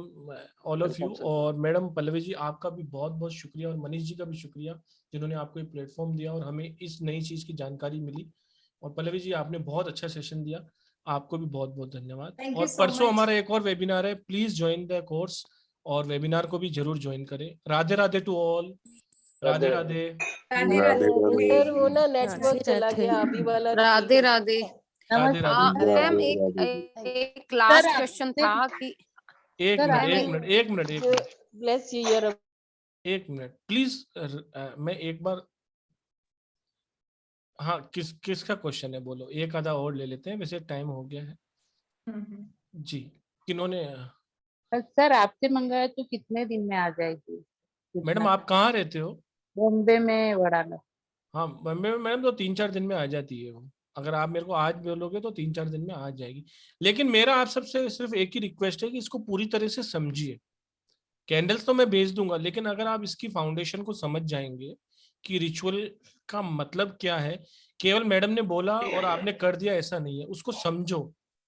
all of you. Welcome sir. और madam Pallavi ji आपका भी बहुत बहुत शुक्रिया, और मनीष जी का भी शुक्रिया जिन्होंने आपको ये प्लेटफॉर्म दिया और हमें इस नई चीज की जानकारी मिली। और पल्लवी जी आपने बहुत अच्छा सेशन दिया, आपको भी बहुत बहुत धन्यवाद। Thank you और so परसों much. हमारा एक और वेबिनार है, प्लीज ज्वाइन द कोर्स, और वेबिनार को भी जरूर ज्वाइन करें। Radhe Radhe to all. Radhe Radhe. Radhe Radhe Radhe. Sir वो ना राधे नेटवर्क चला राधे। गया अभी वाला। राधे राधे। राधे राधे। मैम राधे एक राधे। एक लास्ट क्वेश्चन था कि एक सर मिनट मैम एक मिनट एक मिनट एक मिनट ब्लेस यू ईयर। एक मिनट प्लीज, मैं एक बार, हाँ किसका क्वेश्चन है बोलो, एक आधा और ले लेते हैं, वैसे टाइम हो गया है जी। किन्होंने? सर आपसे मंगाया तो कितने दिन में आ जाएगी? मैडम आप कहाँ रहते हो? बॉम्बे में वड़ाला। हाँ बॉम्बे में मैडम तो 3-4 दिन में आ जाती है वो, अगर आप मेरे को आज बोलोगे तो 3-4 दिन में आ जाएगी। लेकिन मेरा आप सबसे सिर्फ एक ही रिक्वेस्ट है कि इसको पूरी तरह से समझिए। कैंडल्स तो मैं भेज दूंगा, लेकिन अगर आप इसकी फाउंडेशन को समझ जाएंगे कि रिचुअल का मतलब क्या है, केवल मैडम ने बोला और आपने कर दिया ऐसा नहीं है, उसको समझो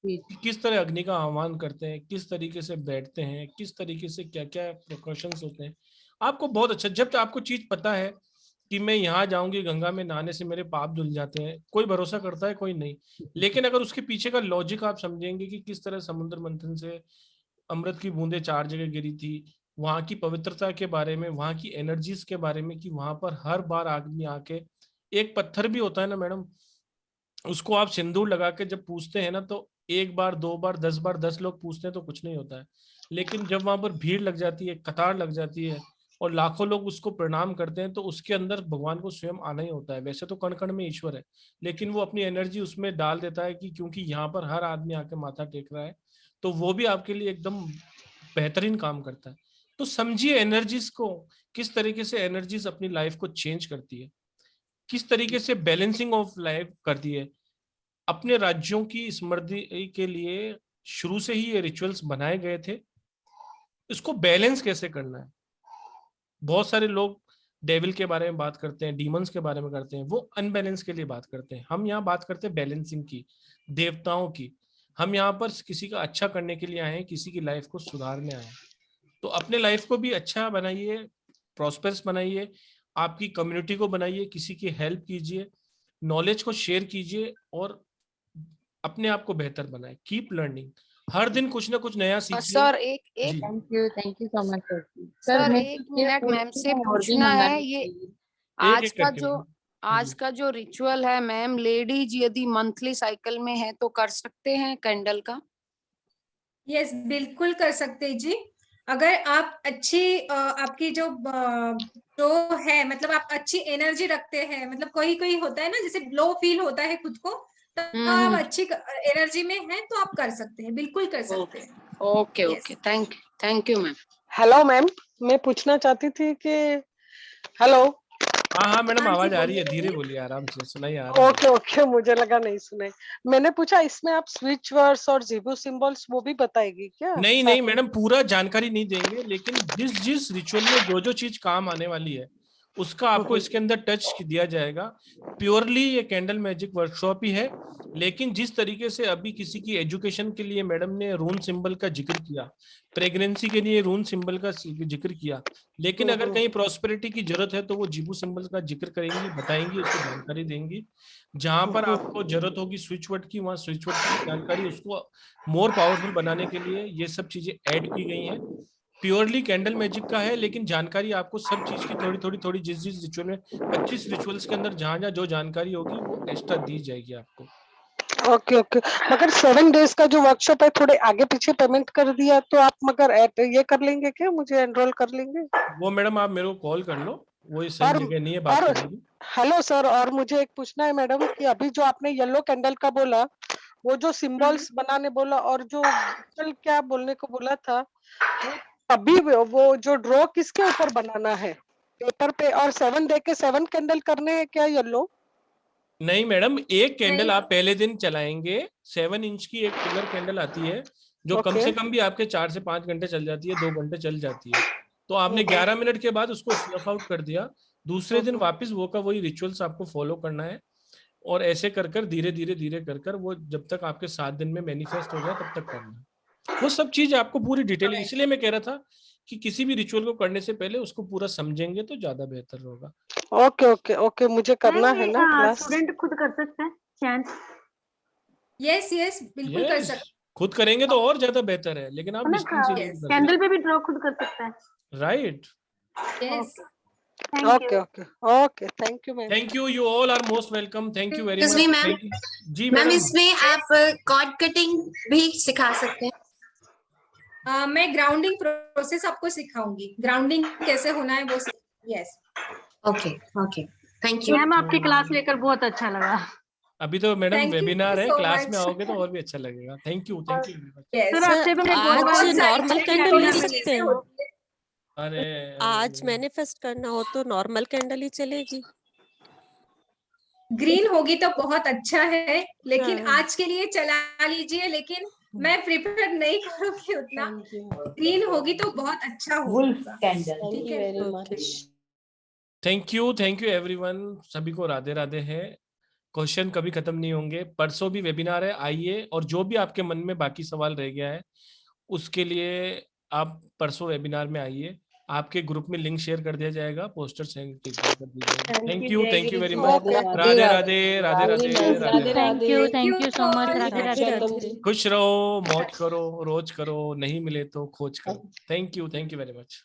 कि किस तरह अग्नि का आह्वान करते हैं, किस तरीके से बैठते हैं, किस तरीके से क्या क्या प्रिकॉशंस होते हैं। आपको बहुत अच्छा, जब तक आपको चीज पता है कि मैं यहाँ जाऊंगी गंगा में नहाने से मेरे पाप धुल जाते हैं, कोई भरोसा करता है कोई नहीं, लेकिन अगर उसके पीछे का लॉजिक आप समझेंगे कि किस तरह समुद्र मंथन से अमृत की बूंदें 4 जगह गिरी थी, वहां की पवित्रता के बारे में, वहां की एनर्जीज के बारे में, कि वहां पर हर बार आदमी आके, एक पत्थर भी होता है ना मैडम, उसको आप सिंदूर लगा के जब पूछते हैं ना, तो 1 बार 2 बार 10 बार 10 लोग पूछते हैं तो कुछ नहीं होता है, लेकिन जब वहां पर भीड़ लग जाती है, कतार लग जाती है और लाखों लोग उसको प्रणाम करते हैं, तो उसके अंदर भगवान को स्वयं आना ही होता है। वैसे तो कण कण में ईश्वर है, लेकिन वो अपनी एनर्जी उसमें डाल देता है कि क्योंकि यहाँ पर हर आदमी आके माथा टेक रहा है, तो वो भी आपके लिए एकदम बेहतरीन काम करता है। तो समझिए एनर्जीज को, किस तरीके से एनर्जीज अपनी लाइफ को चेंज करती है, किस तरीके से बैलेंसिंग ऑफ लाइफ करती है। अपने राज्यों की समृद्धि के लिए शुरू से ही ये रिचुअल्स बनाए गए थे, इसको बैलेंस कैसे करना है। बहुत सारे लोग डेविल के बारे में बात करते हैं, डीमंस के बारे में करते हैं, वो अनबैलेंस के लिए बात करते हैं। हम यहाँ बात करते हैं बैलेंसिंग की, देवताओं की। हम यहाँ पर किसी का अच्छा करने के लिए आए हैं, किसी की लाइफ को सुधारने आए हैं। तो अपने लाइफ को भी अच्छा बनाइए, प्रॉस्पेरस बनाइए, आपकी कम्युनिटी को बनाइए, किसी की हेल्प कीजिए, नॉलेज को शेयर कीजिए और अपने आप को बेहतर बनाए। कीप लर्निंग, हर दिन कुछ ना कुछ नया सीखिए। सर एक जी thank you so much sir. Sir मैं एक तो ये मिनट मैम से और भी पूछना है, मंगानी ये चाहिए। आज एक-एक का करके जो आज का जो रिचुअल है मैम, लेडीज यदि मंथली साइकिल में है तो कर सकते हैं कैंडल का? यस, बिल्कुल कर सकते हैं जी। अगर आप अच्छी आपकी जो है, मतलब आप अच्छी एनर्जी रखते हैं, मतलब कोई कोई होता है ना जैसे लो फील होता है खुद को, तो आप अच्छी एनर्जी में हैं तो आप कर सकते हैं, बिल्कुल कर सकते हैं। Okay okay, thank you ma'am. Hello ma'am, मैं पूछना चाहती थी कि हेलो। हाँ मैडम, आवाज आ रही है, धीरे बोलिए, आराम से सुनाई आ रहा है। ओके ओके, मुझे लगा नहीं सुने। मैंने पूछा इसमें आप स्विच वर्ड्स और जिबू सिंबल्स वो भी बताएगी क्या? नहीं मैडम, पूरा जानकारी नहीं देंगे, लेकिन जिस जिस रिचुअल में जो जो चीज काम आने वाली है उसका आपको इसके अंदर टच दिया जाएगा। प्योरली ये कैंडल मैजिक वर्कशॉप ही है, लेकिन जिस तरीके से अभी किसी की एजुकेशन के लिए मैडम ने रून सिंबल का जिक्र किया, प्रेगनेंसी के लिए रून सिंबल का जिक्र किया, लेकिन अगर कहीं प्रॉस्पेरिटी की जरूरत है तो वो जिबू सिंबल का जिक्र करेंगी, बताएंगी, उसको जानकारी देंगी। जहां पर आपको जरूरत होगी स्विच वर्ड की, वहां स्विच वर्ड की जानकारी, उसको मोर पावरफुल बनाने के लिए ये सब चीजें ऐड की गई हैं। प्योरली कैंडल मैजिक का है, लेकिन जानकारी आपको सब चीज की थोड़ी जिस जिस रिचुअल में 25 रिचुअल्स के अंदर जहां जहां जो जानकारी होगी वो एक्स्ट्रा दी जाएगी आपको। ओके ओके, मगर 7 डेज का जो वर्कशॉप है थोड़े आगे पीछे पेमेंट कर दिया तो आप मगर ये कर लेंगे क्या, मुझे एनरोल कर लेंगे? वो मैडम आप मेरे को कॉल कर लो, वो सही जगह नहीं है बात करने की। हेलो सर, और मुझे एक पूछना है मैडम कि अभी जो आपने येलो कैंडल का बोला, वो जो सिंबल्स बनाने बोला और जो क्या बोलने को बोला था, अभी वो जो ड्रॉ किसके ऊपर बनाना है, पेपर पे, और 7 दे के 7 कैंडल करने हैं क्या येलो? नहीं मैडम, एक कैंडल आप पहले दिन चलाएंगे, 7 इंच की एक पिलर कैंडल आती है जो कम से कम भी आपके 4 से 5 घंटे चल जाती है, 2 घंटे चल जाती है। तो आपने 11 मिनट के बाद उसको स्नफ आउट कर दिया, दूसरे दिन वापस वो का वही रिचुअल्स आपको फॉलो करना है, और ऐसे कर कर धीरे धीरे कर कर वो जब तक आपके 7 दिन में मैनिफेस्ट हो जाए तब तक करना है। वो सब चीज आपको पूरी डिटेल, इसलिए मैं कह रहा था कि किसी भी रिचुअल को करने से पहले उसको पूरा समझेंगे तो ज्यादा बेहतर होगा। ओके ओके ओके, मुझे करना है ना क्लास। स्टूडेंट खुद कर सकते हैं चैंट? यस यस, बिल्कुल कर सकते। खुद करेंगे तो और ज्यादा बेहतर है, लेकिन आप कैंडल पे भी ड्रॉ खुद कर सकते हैं, right? Yes, okay okay okay, thank you ma'am. Thank you, you all are most welcome, thank you very much. जी मैम, इसमें आप कॉर्ड कटिंग भी सिखा सकते हैं? मैं ग्राउंडिंग प्रोसेस आपको सिखाऊंगी, ग्राउंडिंग कैसे होना है वो। Yes, okay okay, thank you ma'am. आपकी क्लास लेकर बहुत अच्छा लगा। अभी तो मैडम वेबिनार है, so क्लास में much. आओगे तो और भी अच्छा लगेगा। Thank you yes. आज नॉर्मल कैंडल ले सकते हैं? अरे आज मैनिफेस्ट करना हो तो नॉर्मल कैंडल ही चलेगी? ग्रीन होगी तो बहुत अच्छा है, लेकिन आज के लिए चला लीजिए, लेकिन मैं प्रिपेयर नहीं करूंगी उतना। ग्रीन होगी तो बहुत अच्छा होगा। Thank you very much. Thank you everyone, सभी को राधे राधे है। क्वेश्चन कभी खत्म नहीं होंगे, परसों भी वेबिनार है, आइए, और जो भी आपके मन में बाकी सवाल रह गया है उसके लिए आप परसों वेबिनार में आइए, आपके ग्रुप में लिंक शेयर कर दिया जाएगा, पोस्टर सेंड कर दिया जाएगा। Thank you very much. Radhe Radhe Radhe Radhe Radhe. Thank you so much. Radhe Radhe. खुश रहो, मौज करो, रोज करो, नहीं मिले तो खोज करो। Thank you very much.